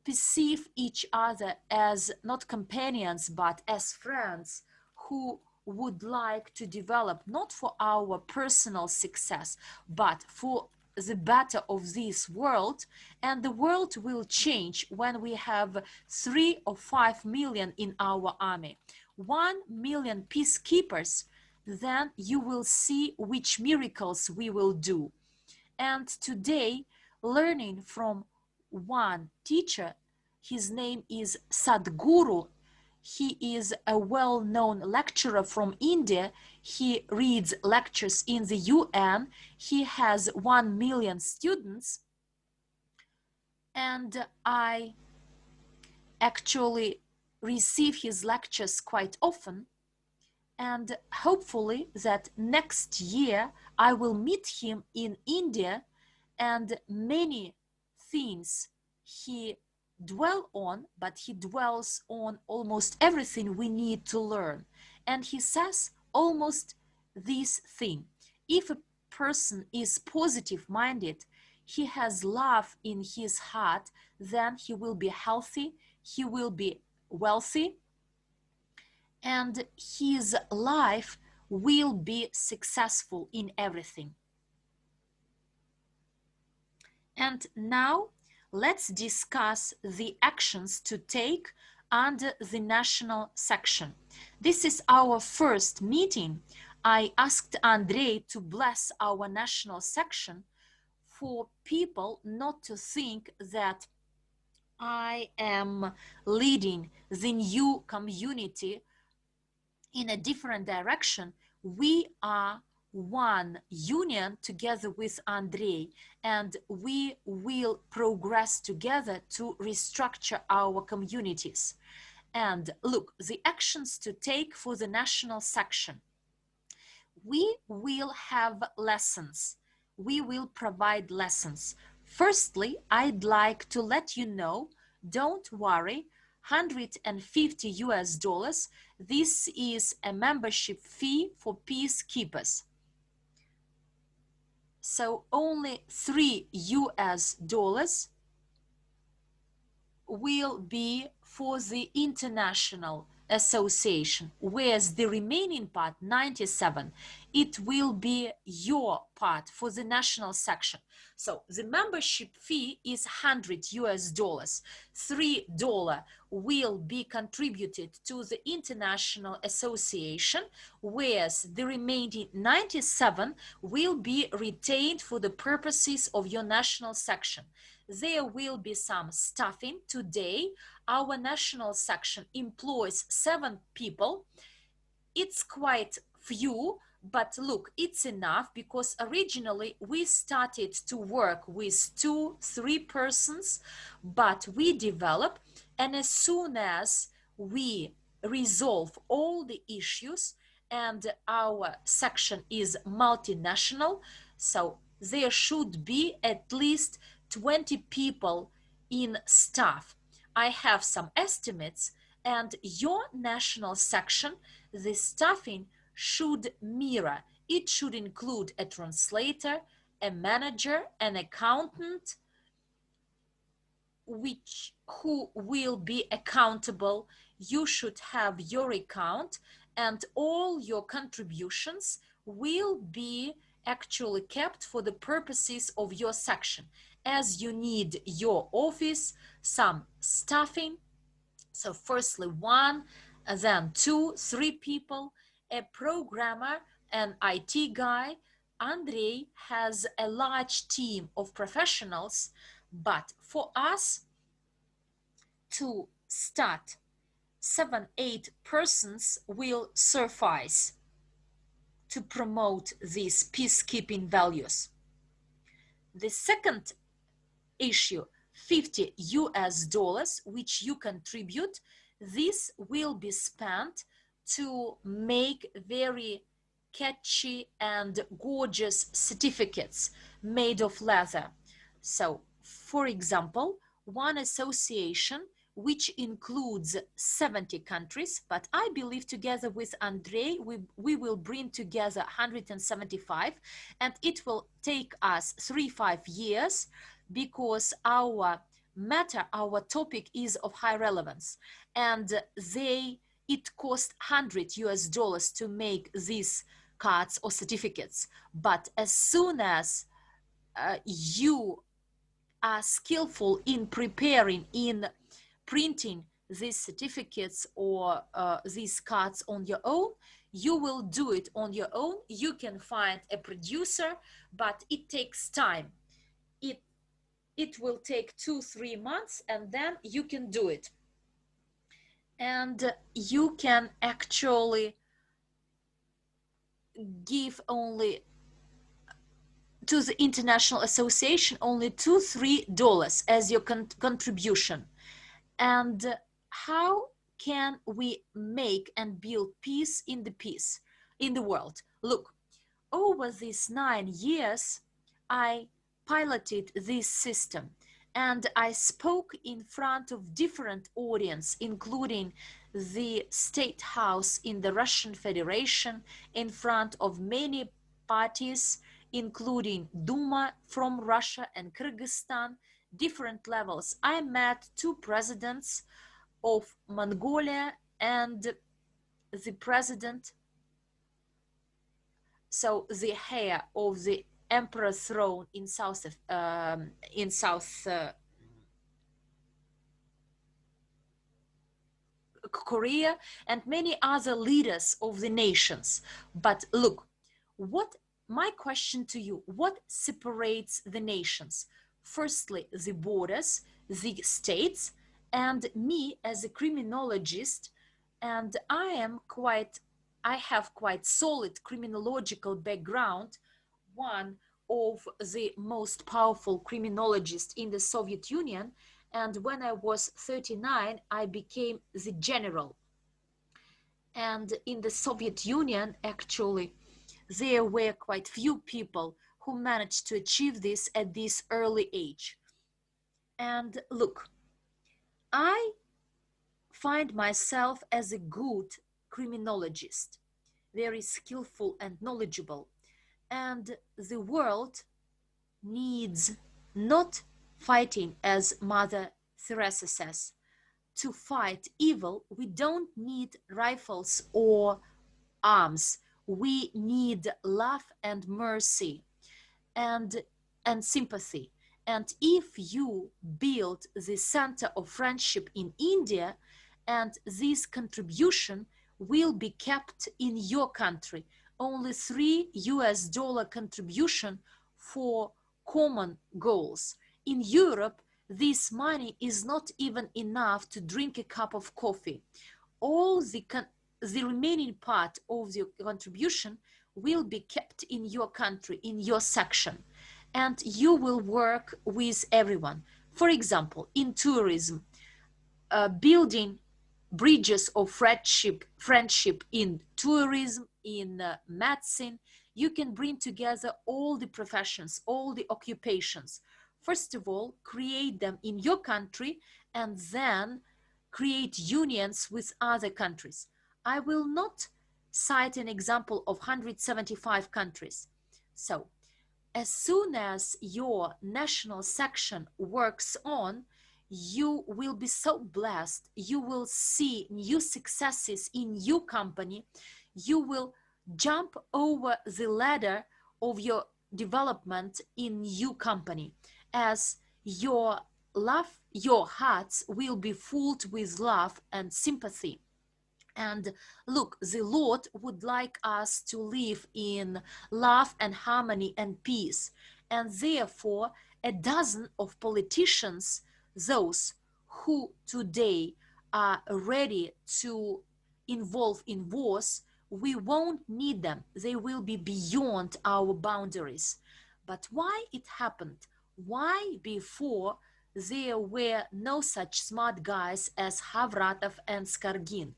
perceive each other as not companions, but as friends who would like to develop not for our personal success, but for the better of this world, and the world will change when we have 3 or 5 million in our army, 1 million peacekeepers, then you will see which miracles we will do. And today, learning from one teacher, his name is Sadhguru. He is a well-known lecturer from India. He reads lectures in the UN. He has 1 million students. And I actually receive his lectures quite often. And hopefully that next year I will meet him in India, and many things he dwell on, but he dwells on almost everything we need to learn. And he says almost this thing: if a person is positive minded, he has love in his heart, then he will be healthy, he will be wealthy, and his life will be successful in everything. And now let's discuss the actions to take under the national section. This is our first meeting. I asked Andrei to bless our national section for people not to think that I am leading the NEW community in a different direction. We are one union together with Andrei, and we will progress together to restructure our communities. And look, the actions to take for the national section. We will have lessons. We will provide lessons. Firstly, I'd like to let you know, don't worry, $150. This is a membership fee for peacekeepers. So only $3 will be for the international association, whereas the remaining part, 97, it will be your part for the national section. So the membership fee is $100. $3 will be contributed to the international association, whereas the remaining 97 will be retained for the purposes of your national section. There will be some staffing. Today, our national section employs 7 people. It's quite few, but look, it's enough, because originally we started to work with 2-3 persons, but we develop, and as soon as we resolve all the issues and our section is multinational, so there should be at least 20 people in staff. I have some estimates, and your national section, the staffing should mirror. It should include a translator, a manager, an accountant, who will be accountable. You should have your account, and all your contributions will be actually kept for the purposes of your section, as you need your office, some staffing. So firstly 1, then 2, 3 people, a programmer, an IT guy. Andrei has a large team of professionals, but for us to start, 7-8 persons will suffice to promote these peacekeeping values. The second issue, $50, which you contribute. This will be spent to make very catchy and gorgeous certificates made of leather. So, for example, one association which includes 70 countries, but I believe together with Andrei, we will bring together 175, and it will take us 3-5 years, because our matter, our topic is of high relevance, and it cost $100 to make these cards or certificates. But as soon as you are skillful in preparing, in printing these certificates or these cards on your own, you will do it on your own. You can find a producer, but it takes time. It will take 2-3 months, and then you can do it. And you can actually give only to the international association only $2-3 as your contribution. And how can we make and build peace in the world? Look, over these 9 years, I piloted this system, and I spoke in front of different audience, including the State House in the Russian Federation, in front of many parties, including Duma from Russia and Kyrgyzstan, different levels. I met 2 presidents of Mongolia and the president, so the heir of the emperor throne in South Korea, and many other leaders of the nations. But look, what my question to you, what separates the nations? Firstly, the borders, the states, and me as a criminologist, and I have quite solid criminological background, one of the most powerful criminologists in the Soviet Union, and when I was 39, I became the general. And in the Soviet Union, actually, there were quite few people who managed to achieve this at this early age. And look, I find myself as a good criminologist, very skillful and knowledgeable. And the world needs not fighting, as Mother Teresa says. To fight evil, we don't need rifles or arms. we need love and mercy and sympathy. And if you build the center of friendship in India, and this contribution will be kept in your country, only $3 contribution for common goals. In Europe, this money is not even enough to drink a cup of coffee. All the remaining part of the contribution will be kept in your country, in your section, and you will work with everyone. For example, in tourism, building bridges of friendship in tourism, in medicine, you can bring together all the professions, all the occupations. First of all, create them in your country and then create unions with other countries. I will not cite an example of 175 countries. So, as soon as your national section works on, you will be so blessed. You will see new successes in your company. You will jump over the ladder of your development in your company, as your hearts will be filled with love and sympathy. And look, the Lord would like us to live in love and harmony and peace. And therefore, a dozen of politicians, those who today are ready to involve in wars, we won't need them. They will be beyond our boundaries. But why it happened? Why before there were no such smart guys as Havratov and Skargin?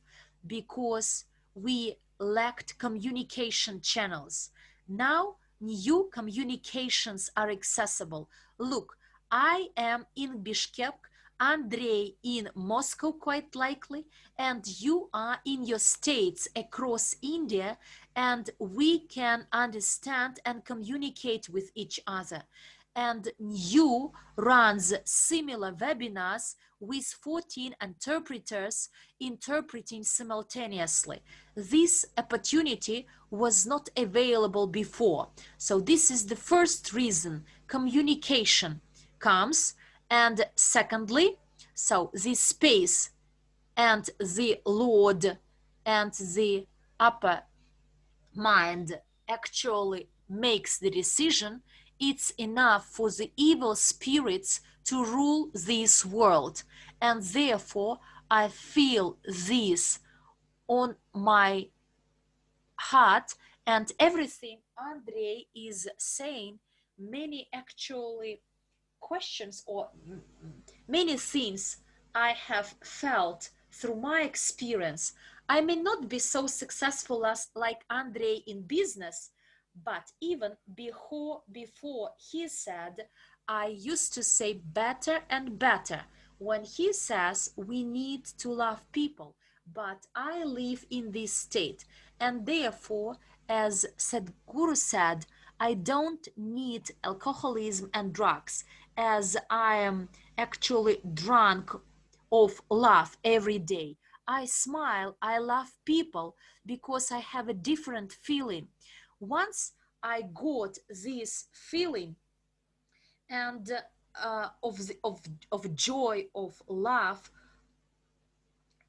Because we lacked communication channels. Now new communications are accessible. Look, I am in Bishkek, Andrei in Moscow quite likely, and you are in your states across India, and we can understand and communicate with each other. And you runs similar webinars with 14 interpreters interpreting simultaneously. This opportunity was not available before. So this is the first reason communication comes. And secondly, so the space and the Lord and the upper mind actually makes the decision, it's enough for the evil spirits to rule this world. And therefore, I feel this on my heart, and everything Andrei is saying, many actually questions or many things I have felt through my experience. I may not be so successful as like Andrei in business, but even before he said, I used to say better and better. When he says we need to love people, but I live in this state, and therefore, as Sadhguru said, I don't need alcoholism and drugs, as I am actually drunk of love every day. I smile, I love people because I have a different feeling. Once I got this feeling and of joy, of love,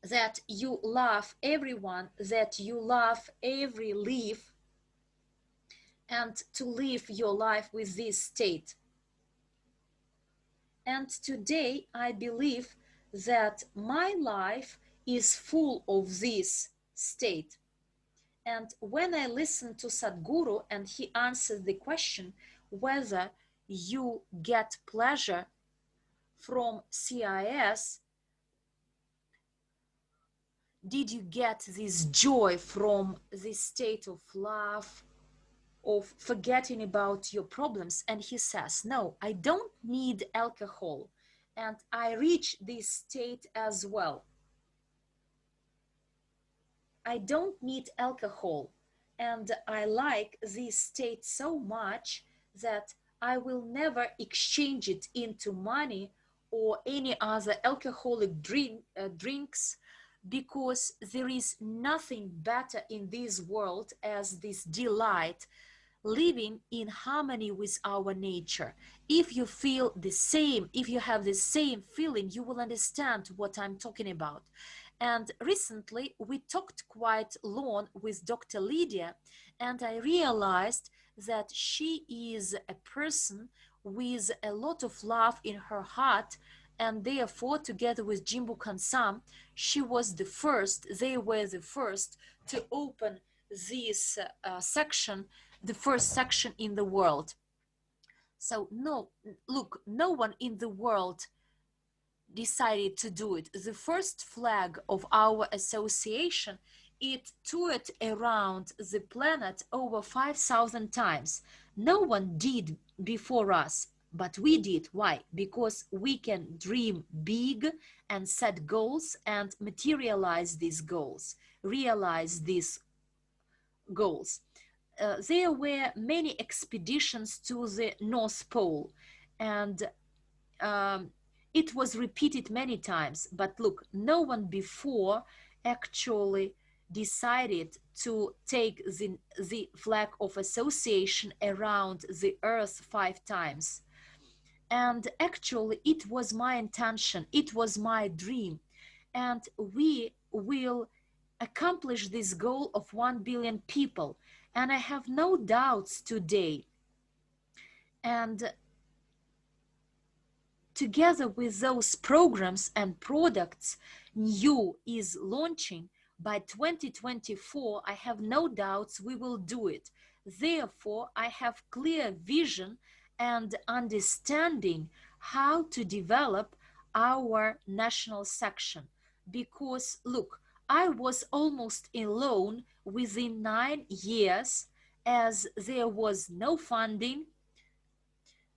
that you love everyone, that you love every leaf, and to live your life with this state. And today I believe that my life is full of this state. And when I listen to Sadhguru and he answers the question whether you get pleasure from CIS, did you get this joy from this state of love, of forgetting about your problems? And he says, no, I don't need alcohol, and I reach this state as well. I don't need alcohol, and I like this state so much that I will never exchange it into money or any other alcoholic drinks, because there is nothing better in this world as this delight, living in harmony with our nature. If you feel the same, if you have the same feeling, you will understand what I'm talking about. And recently we talked quite long with Dr. Lydia, and I realized that she is a person with a lot of love in her heart, and therefore together with Jimbo Kansam, they were the first to open this section, the first section in the world. So no, look, no one in the world decided to do it. The first flag of our association, it toured around the planet over 5,000 times. No one did before us, but we did. Why? Because we can dream big and set goals and materialize these goals, realize these goals. There were many expeditions to the North Pole, and it was repeated many times. But look, no one before actually decided to take the flag of association around the Earth 5 times. And actually, it was my intention, it was my dream, and we will accomplish this goal of 1 billion people. And I have no doubts today. And together with those programs and products NEW is launching by 2024, I have no doubts we will do it. Therefore, I have clear vision and understanding how to develop our national section. Because look, I was almost alone within 9 years, as there was no funding,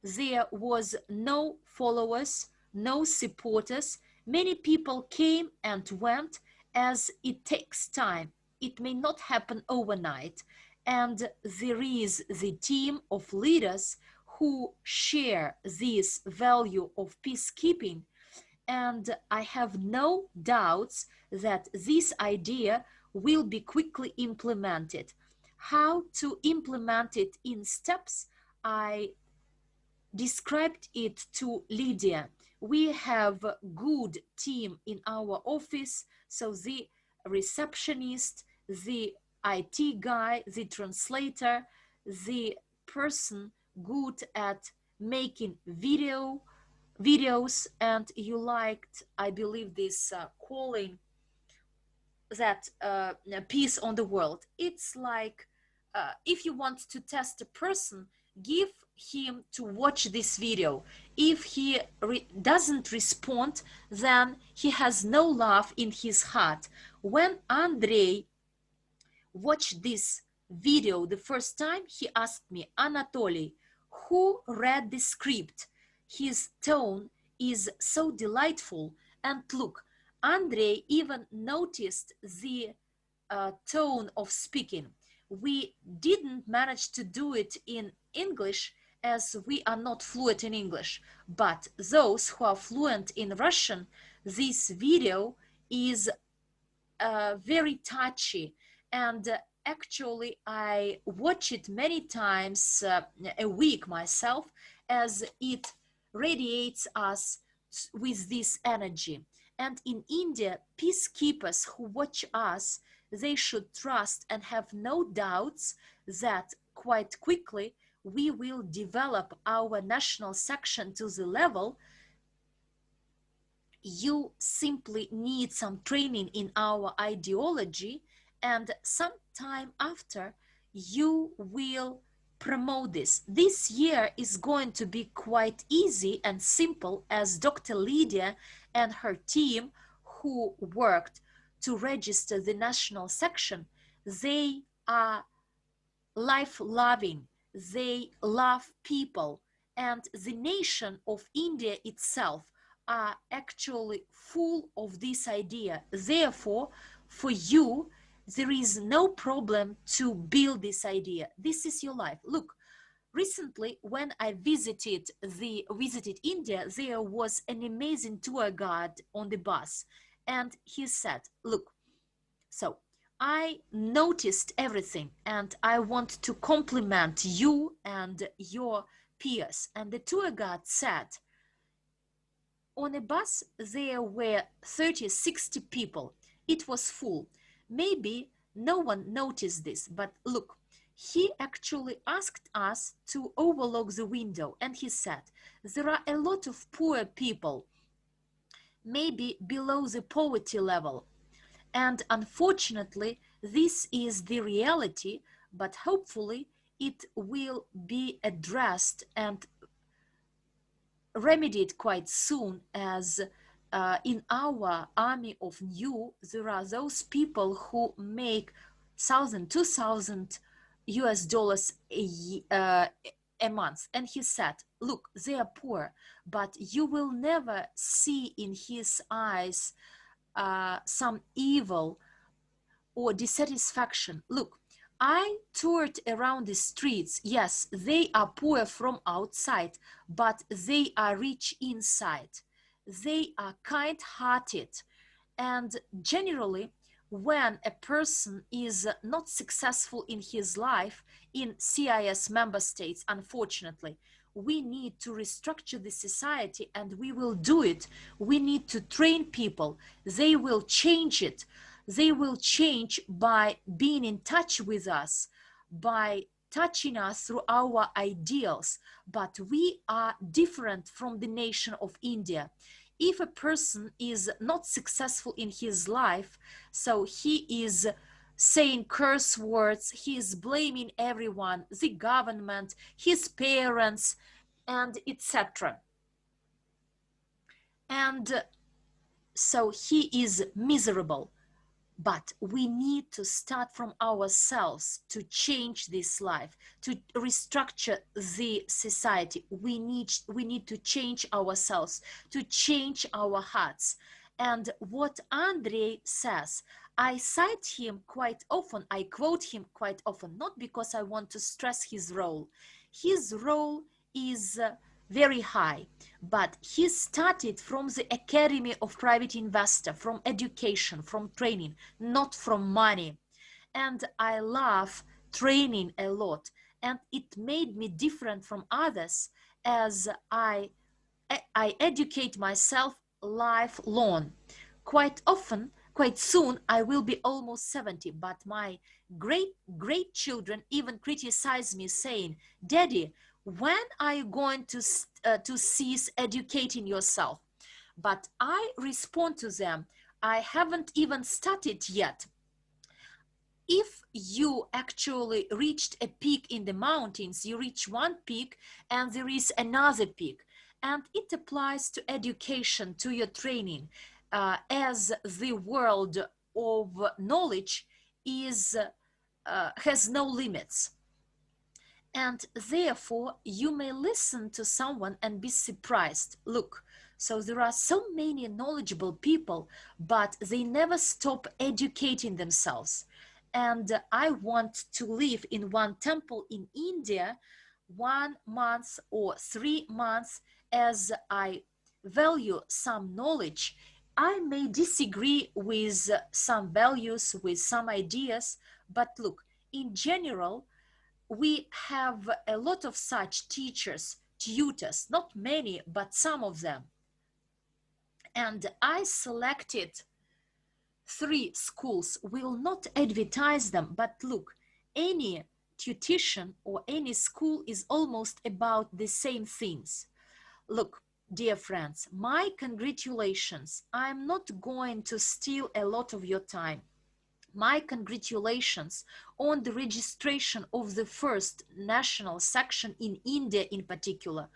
there was no followers, no supporters. Many people came and went, as it takes time. It may not happen overnight. And there is the team of leaders who share this value of peacekeeping. And I have no doubts that this idea will be quickly implemented. How to implement it in steps, I described it to Lydia. We have a good team in our office, so the receptionist, the IT guy, the translator, the person good at making videos, and you liked, I believe, this calling that peace on the world. It's like if you want to test a person, give him to watch this video. If he doesn't respond, then he has no love in his heart. When Andrei watched this video the first time, he asked me, Anatoly, who read the script? His tone is so delightful. And look, Andrei even noticed the tone of speaking. We didn't manage to do it in English, as we are not fluent in English, but those who are fluent in Russian, this video is very touchy. And actually, I watch it many times a week myself, as it radiates us with this energy. And in India, peacekeepers who watch us, they should trust and have no doubts that quite quickly we will develop our national section to the level. You simply need some training in our ideology, and some time after you will promote this. This year is going to be quite easy and simple, as Dr. Lydia and her team who worked to register the national section, they are life-loving, they love people, and the nation of India itself are actually full of this idea. Therefore, for you, there is no problem to build this idea. This is your life. Look, recently when I visited India, there was an amazing tour guide on the bus, And he said, look, so I noticed everything and I want to compliment you and your peers. And the tour guide said, on a bus there were 30, 60 people. It was full. Maybe no one noticed this, but look, he actually asked us to overlook the window and he said, there are a lot of poor people, maybe below the poverty level. And unfortunately, this is the reality, but hopefully it will be addressed and remedied quite soon, as in our army of NEW, there are those people who make 1,000, 2,000 US dollars a month. And he said, look, they are poor, but you will never see in his eyes some evil or dissatisfaction. Look, I toured around the streets. Yes, they are poor from outside, but they are rich inside. They are kind-hearted. And generally, when a person is not successful in his life in CIS member states, unfortunately, we need to restructure the society, and we will do it. We need to train people. They will change it. They will change by being in touch with us, by touching us through our ideals. But we are different from the nation of India. If a person is not successful in his life, so he is saying curse words, he is blaming everyone, the government, his parents, and etc. And so he is miserable. But we need to start from ourselves to change this life, to restructure the society. We need to change ourselves, to change our hearts. And what Andrei says, I cite him quite often, I quote him quite often, not because I want to stress his role. His role is very high, but he started from the Academy of Private Investor, from education, from training, not from money. And I love training a lot, and it made me different from others, as I educate myself lifelong. Quite often, quite soon, I will be almost 70, but my great children even criticize me, saying, Daddy, when are you going to cease educating yourself? But I respond to them, I haven't even started yet. If you actually reached a peak in the mountains, you reach one peak and there is another peak. And it applies to education, to your training, as the world of knowledge is has no limits. And therefore, you may listen to someone and be surprised. Look, so there are so many knowledgeable people, but they never stop educating themselves. And I want to live in one temple in India 1 month or 3 months, as I value some knowledge. I may disagree with some values, with some ideas, but look, in general, we have a lot of such teachers, tutors, not many, but some of them. And I selected 3 schools, will not advertise them, but look, any tuition or any school is almost about the same things. Look, dear friends, my congratulations. I'm not going to steal a lot of your time. My congratulations on the registration of the first national section in India in particular.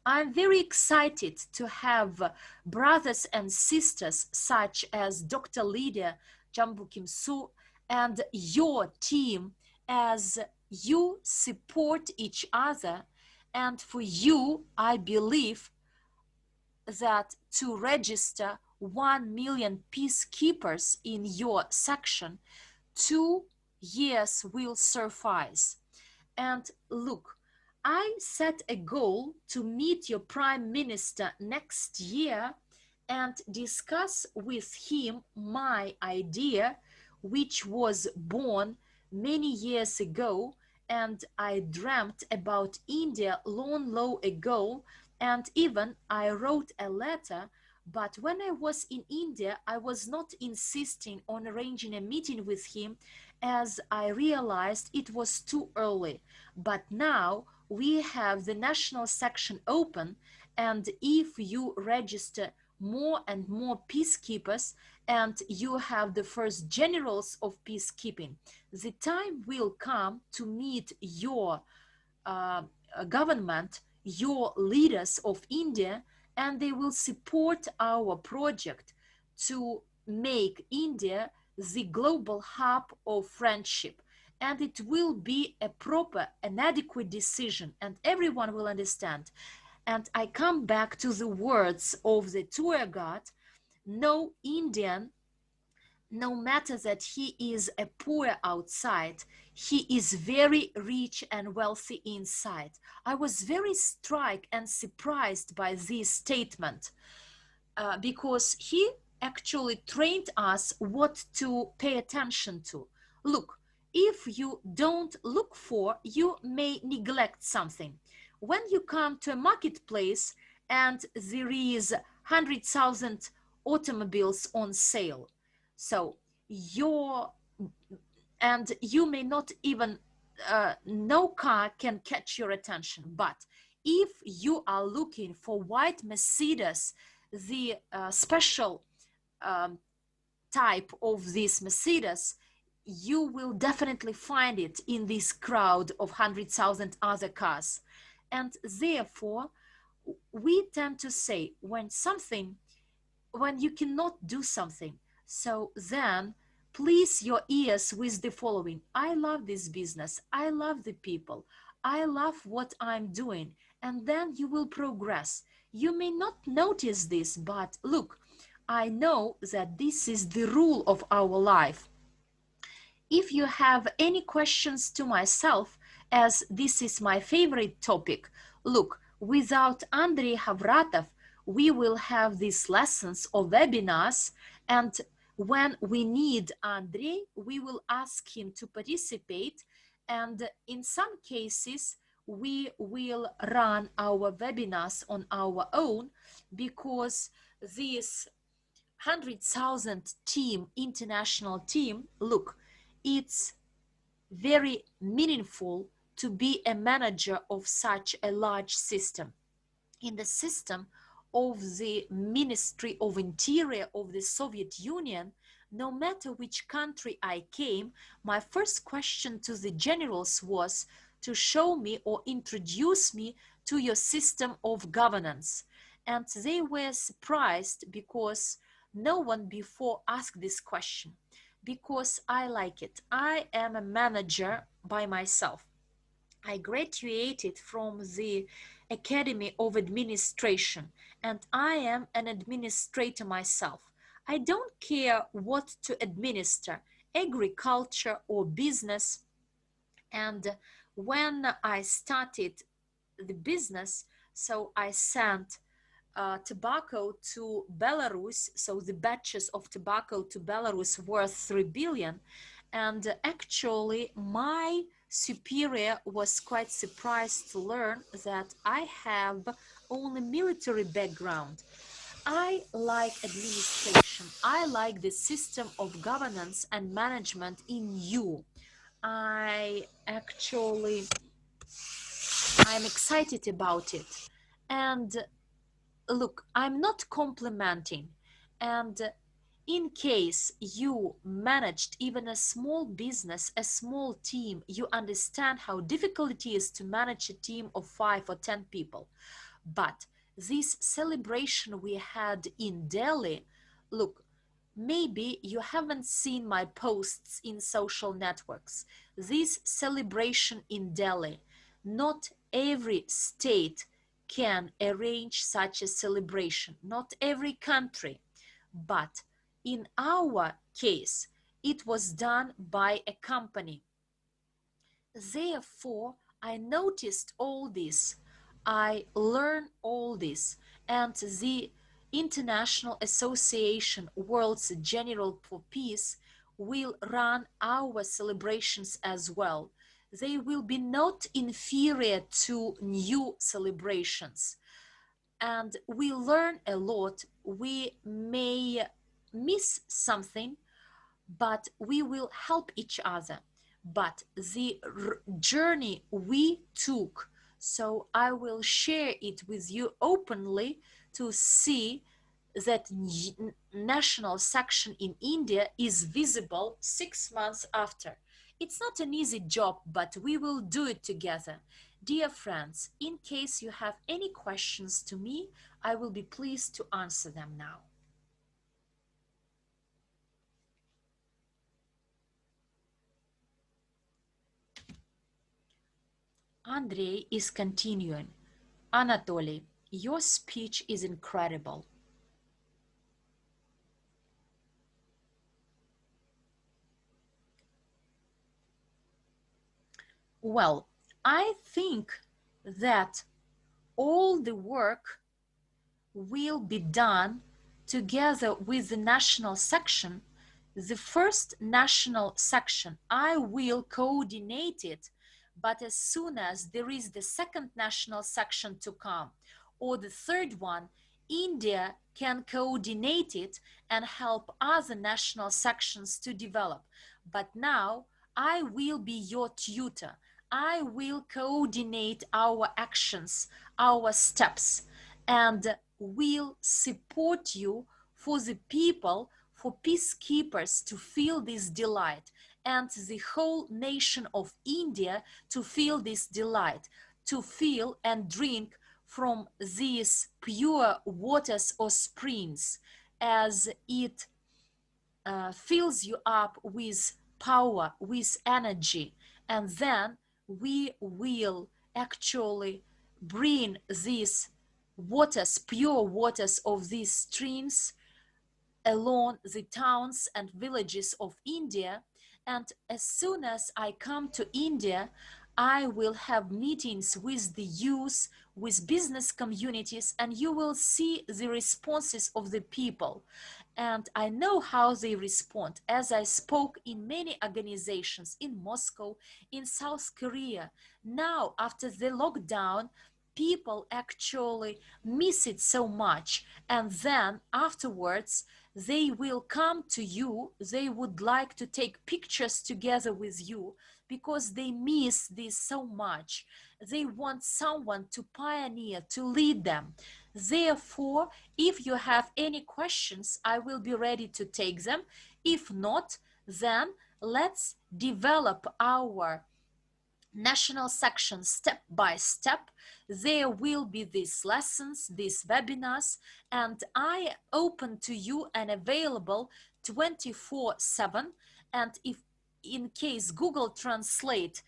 I'm very excited to have brothers and sisters such as Dr. Lydia Jambu Kimsu and your team, as you support each other. And for you, I believe that to register 1 million peacekeepers in your section, 2 years will suffice. And look, I set a goal to meet your prime minister next year, and discuss with him my idea, which was born many years ago, and I dreamt about India long ago, and even I wrote a letter. But when I was in India, I was not insisting on arranging a meeting with him, as I realized it was too early. But now we have the national section open, and if you register more and more peacekeepers, and you have the first generals of peacekeeping, the time will come to meet your uh, government, your leaders of India, and they will support our project to make India the global hub of friendship. And it will be a proper and adequate decision, and everyone will understand. And I come back to the words of the tour guide: no Indian, no matter that he is a poor outside, he is very rich and wealthy inside. I was very struck and surprised by this statement, because he actually trained us what to pay attention to. Look, if you don't look for, you may neglect something. When you come to a marketplace and there is 100,000 automobiles on sale, so you may not even, no car can catch your attention. But if you are looking for white Mercedes, the special type of this Mercedes, you will definitely find it in this crowd of 100,000 other cars. And therefore, we tend to say when you cannot do something, so then please your ears with the following: I love this business, I love the people, I love what I'm doing, and then you will progress. You may not notice this, but look, I know that this is the rule of our life. If you have any questions to myself, as this is my favorite topic, look, without Andrei Havratov, we will have these lessons or webinars, and when we need Andrei, we will ask him to participate, and in some cases, we will run our webinars on our own, because this 100,000 team, international team, look, it's very meaningful to be a manager of such a large system. In the system of the Ministry of Interior of the Soviet Union, no matter which country I came, my first question to the generals was to show me or introduce me to your system of governance. And they were surprised, because no one before asked this question, because I like it. I am a manager by myself. I graduated from the Academy of Administration, and I am an administrator myself. I don't care what to administer, agriculture or business. And when I started the business, so I sent tobacco to Belarus, so the batches of tobacco to Belarus worth 3 billion. And actually, my superior was quite surprised to learn that I have only military background. I like administration. I like the system of governance and management in you. I'm excited about it. And look, I'm not complimenting. And in case you managed even a small business, a small team, you understand how difficult it is to manage a team of 5 or 10 people. But this celebration we had in Delhi, look, maybe you haven't seen my posts in social networks. This celebration in Delhi, not every state can arrange such a celebration, not every country. But in our case, it was done by a company. Therefore, I noticed all this, I learned all this, and the International Association World's General for Peace will run our celebrations as well. They will be not inferior to new celebrations. And we learn a lot. We may miss something, but we will help each other. But the journey we took, so I will share it with you openly to see that national section in India is visible 6 months after. It's not an easy job, but we will do it together. Dear friends, in case you have any questions to me, I will be pleased to answer them now. Andrei is continuing. Anatoly, your speech is incredible. Well, I think that all the work will be done together with the national section. The first national section, I will coordinate it, but as soon as there is the second national section to come, or the third one, India can coordinate it and help other national sections to develop. But now I will be your tutor. I will coordinate our actions, our steps, and will support you for the people, for peacekeepers to feel this delight, and the whole nation of India to feel this delight, to feel and drink from these pure waters or springs, as it fills you up with power, with energy, and then we will actually bring these waters, pure waters of these streams along the towns and villages of India. And as soon as I come to India, I will have meetings with the youth, with business communities, and you will see the responses of the people. And I know how they respond, as I spoke in many organizations in Moscow, in South Korea. Now, after the lockdown, people actually miss it so much. And then afterwards, they will come to you. They would like to take pictures together with you because they miss this so much. They want someone to pioneer, to lead them. Therefore, if you have any questions, I will be ready to take them. If not, then let's develop our national section step by step. There will be these lessons, these webinars, and I open to you and available 24/7. And if in case Google Translate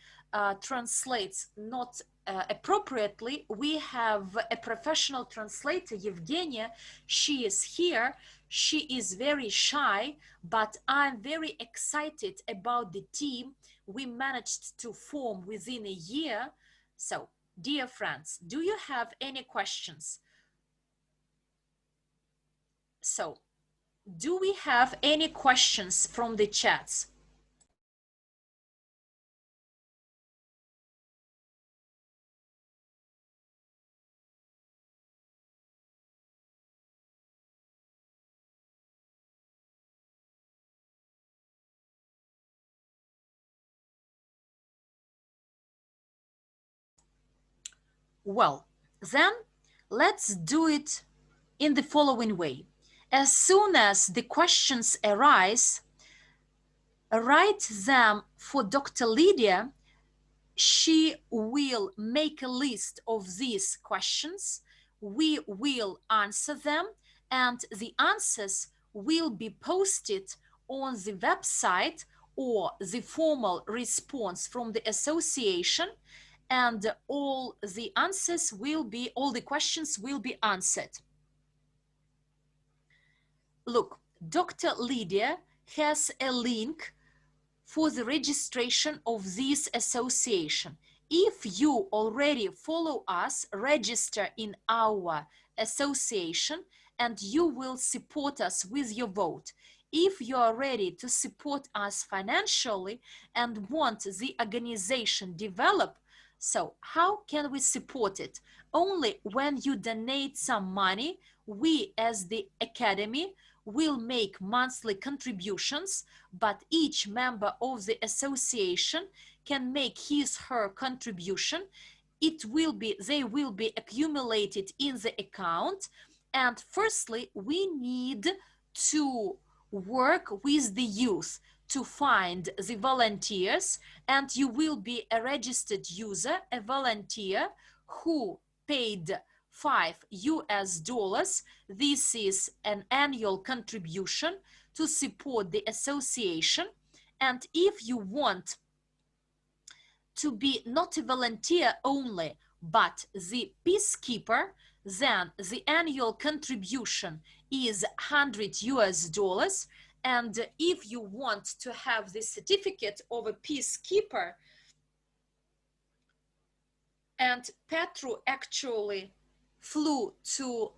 translates not appropriately, we have a professional translator, Evgenia. She is here. She is very shy, but I'm very excited about the team we managed to form within a year. So, dear friends, do you have any questions? So, do we have any questions from the chats? Well, then let's do it in the following way. As soon as the questions arise, write them for Dr. Lydia. She will make a list of these questions. We will answer them, and the answers will be posted on the website or the formal response from the association, and all the answers will be, all the questions will be answered. Look, Dr. Lydia has a link for the registration of this association. if you already follow us, register in our association and you will support us with your vote. If you are ready to support us financially and want the organization develop, so how can we support it? Only when you donate some money, we as the Academy will make monthly contributions, but each member of the association can make his/her contribution. They will be accumulated in the account. And firstly, we need to work with the youth to find the volunteers, and you will be a registered user, a volunteer who paid $5. This is an annual contribution to support the association. And if you want to be not a volunteer only, but the peacekeeper, then the annual contribution is $100. And if you want to have the certificate of a peacekeeper, and Petru actually flew to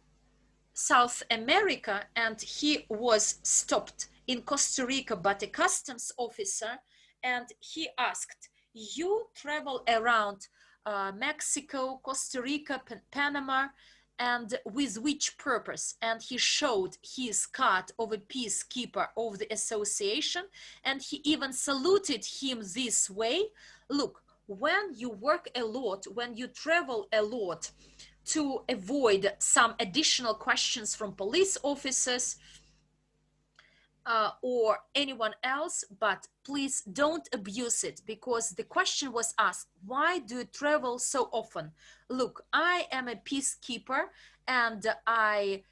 South America and he was stopped in Costa Rica by a customs officer, and he asked, you travel around Mexico, Costa Rica, Panama, and with which purpose? And he showed his card of a peacekeeper of the association, and he even saluted him this way. Look, when you work a lot, when you travel a lot to avoid some additional questions from police officers or anyone else, but please don't abuse it, because the question was asked, why do you travel so often? Look, I am a peacekeeper and I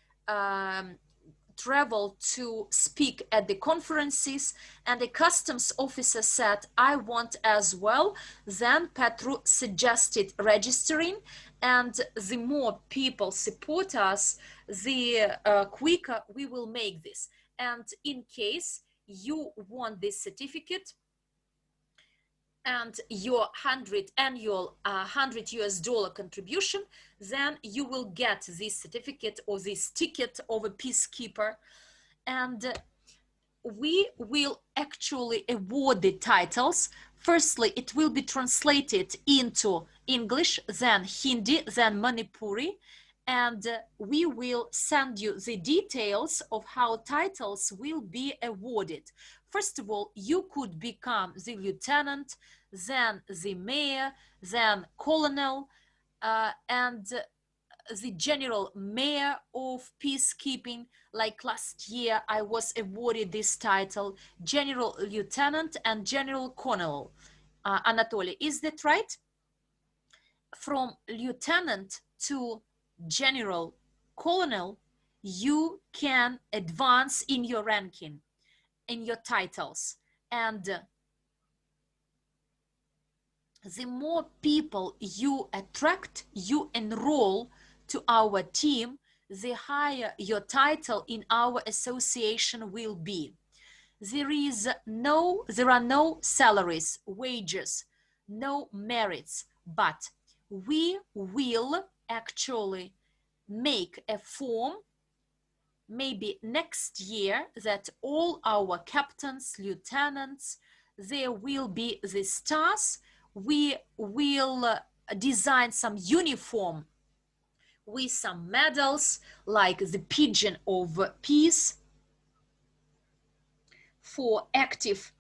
travel to speak at the conferences, and the customs officer said, I want as well. Then Petru suggested registering, and the more people support us, the quicker we will make this. And in case you want this certificate and your $100 contribution, then you will get this certificate or this ticket of a peacekeeper. And we will actually award the titles. Firstly, it will be translated into English, then Hindi, then Manipuri, and we will send you the details of how titles will be awarded. First of all, you could become the lieutenant, then the mayor, then colonel, and the general mayor of peacekeeping. Like last year, I was awarded this title, general lieutenant and general colonel. Anatoly, is that right? From lieutenant to general colonel, you can advance in your ranking, in your titles. And the more people you attract, you enroll to our team, the higher your title in our association will be. There are no salaries, wages, no merits, but we will actually make a form maybe next year that all our captains, lieutenants, there will be the stars. We will design some uniform with some medals like the Pigeon of Peace for active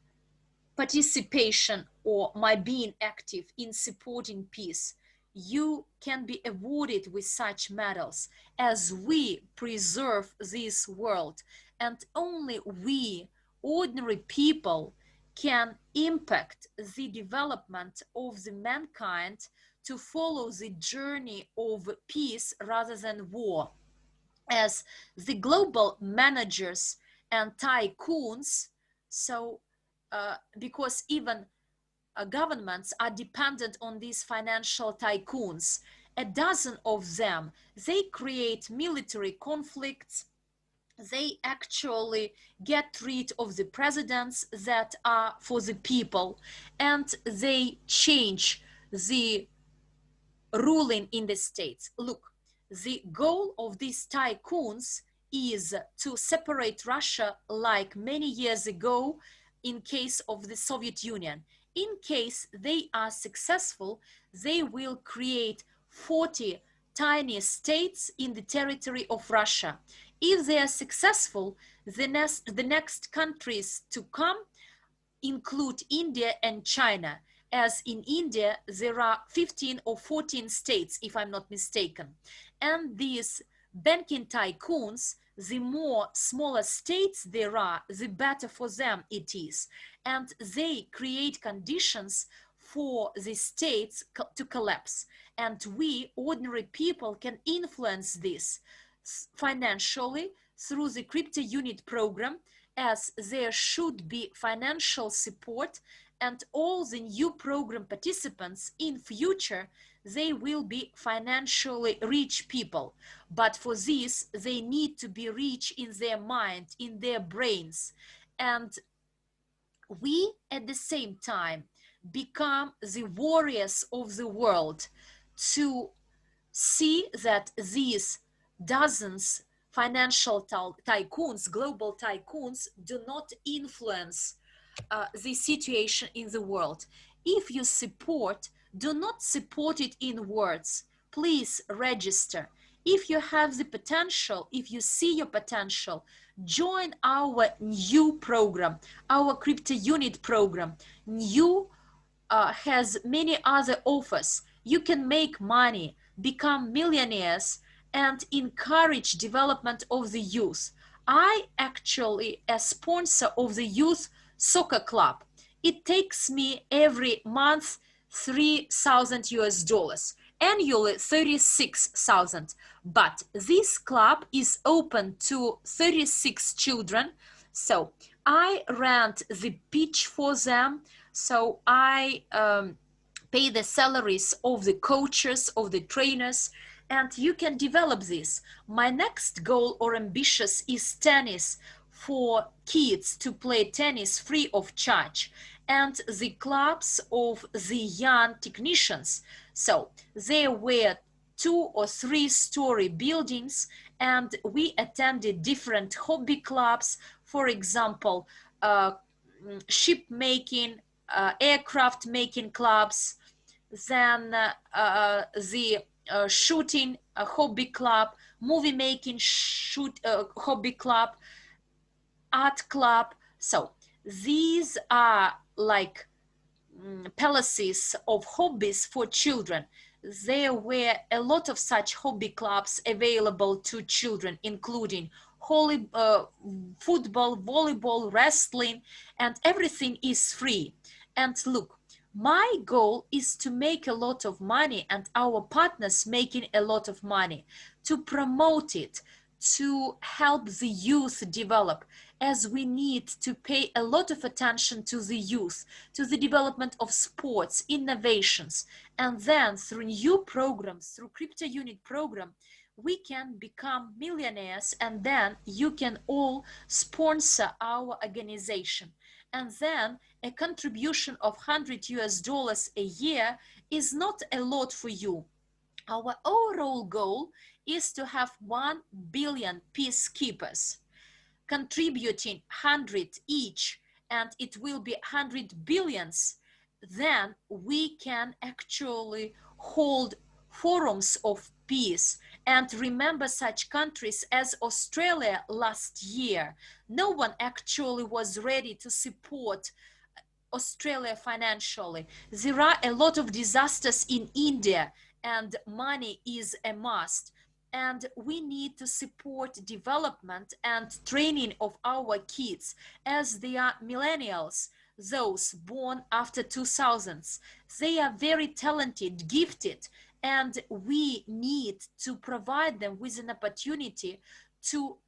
participation or my being active in supporting peace. You can be awarded with such medals as we preserve this world, and only we, ordinary people, can impact the development of the mankind to follow the journey of peace rather than war. As the global managers and tycoons, so because even governments are dependent on these financial tycoons, a dozen of them, they create military conflicts, they actually get rid of the presidents that are for the people, and they change the ruling in the states. Look, the goal of these tycoons is to separate Russia like many years ago in case of the Soviet Union. In case they are successful, they will create 40 tiny states in the territory of Russia. If they are successful, the next countries to come include India and China, as in India there are 15 or 14 states, if I'm not mistaken. And these banking tycoons, the more smaller states there are, the better for them it is. And they create conditions for the states to collapse. And we, ordinary people, can influence this financially through the CryptoUnit program, as there should be financial support, and all the new program participants in future, they will be financially rich people. But for this, they need to be rich in their mind, in their brains. And we, at the same time, become the warriors of the world to see that these dozens financial tycoons, global tycoons, do not influence the situation in the world. If you support, do not support it in words. Please register. If you have the potential, if you see your potential, join our new program, our CryptoUnit program. New has many other offers. You can make money, become millionaires, and encourage development of the youth. I actually a sponsor of the youth soccer club. It takes me every month 3,000 US dollars, annually 36,000. But this club is open to 36 children. So I rent the pitch for them. So I pay the salaries of the coaches, of the trainers, and you can develop this. My next goal or ambitious is tennis, for kids to play tennis free of charge, and the clubs of the young technicians. So there were 2 or 3 story buildings, and we attended different hobby clubs, for example, ship making, aircraft making clubs, then the shooting hobby club, movie making hobby club, art club. So these are like palaces of hobbies for children. There were a lot of such hobby clubs available to children, including football, volleyball, wrestling, and everything is free. And look, my goal is to make a lot of money, and our partners making a lot of money, to promote it, to help the youth develop, as we need to pay a lot of attention to the youth, to the development of sports, innovations. And then through new programs, through CryptoUnit program, we can become millionaires, and then you can all sponsor our organization. And then a contribution of 100 US dollars a year is not a lot for you. Our overall goal is to have 1 billion peacekeepers contributing 100 each, and it will be 100 billions. Then we can actually hold forums of peace and remember such countries as Australia last year. No one actually was ready to support Australia financially. There are a lot of disasters in India, and money is a must. And we need to support development and training of our kids, as they are millennials, those born after 2000s. They are very talented, gifted, and we need to provide them with an opportunity to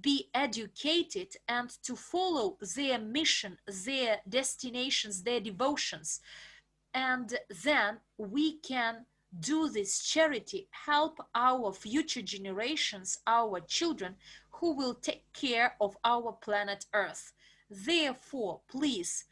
be educated and to follow their mission, their destinations, their devotions. And then we can do this charity, help our future generations, our children, who will take care of our planet Earth. Therefore, please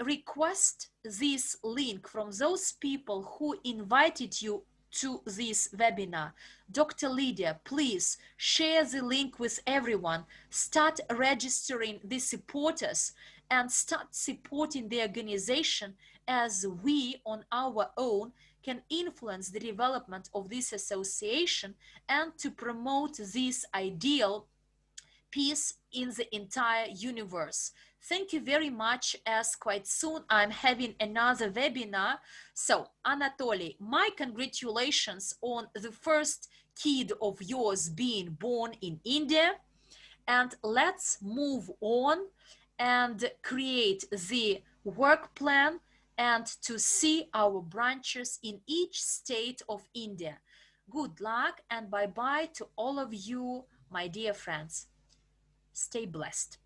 request this link from those people who invited you to this webinar. Dr. Lydia, please share the link with everyone. Start registering the supporters and start supporting the organization, as we on our own can influence the development of this association and to promote this ideal peace in the entire universe. Thank you very much, as quite soon I'm having another webinar. So, Anatoly, my congratulations on the first kid of yours being born in India. And let's move on and create the work plan and to see our branches in each state of India. Good luck and bye-bye to all of you, my dear friends. Stay blessed.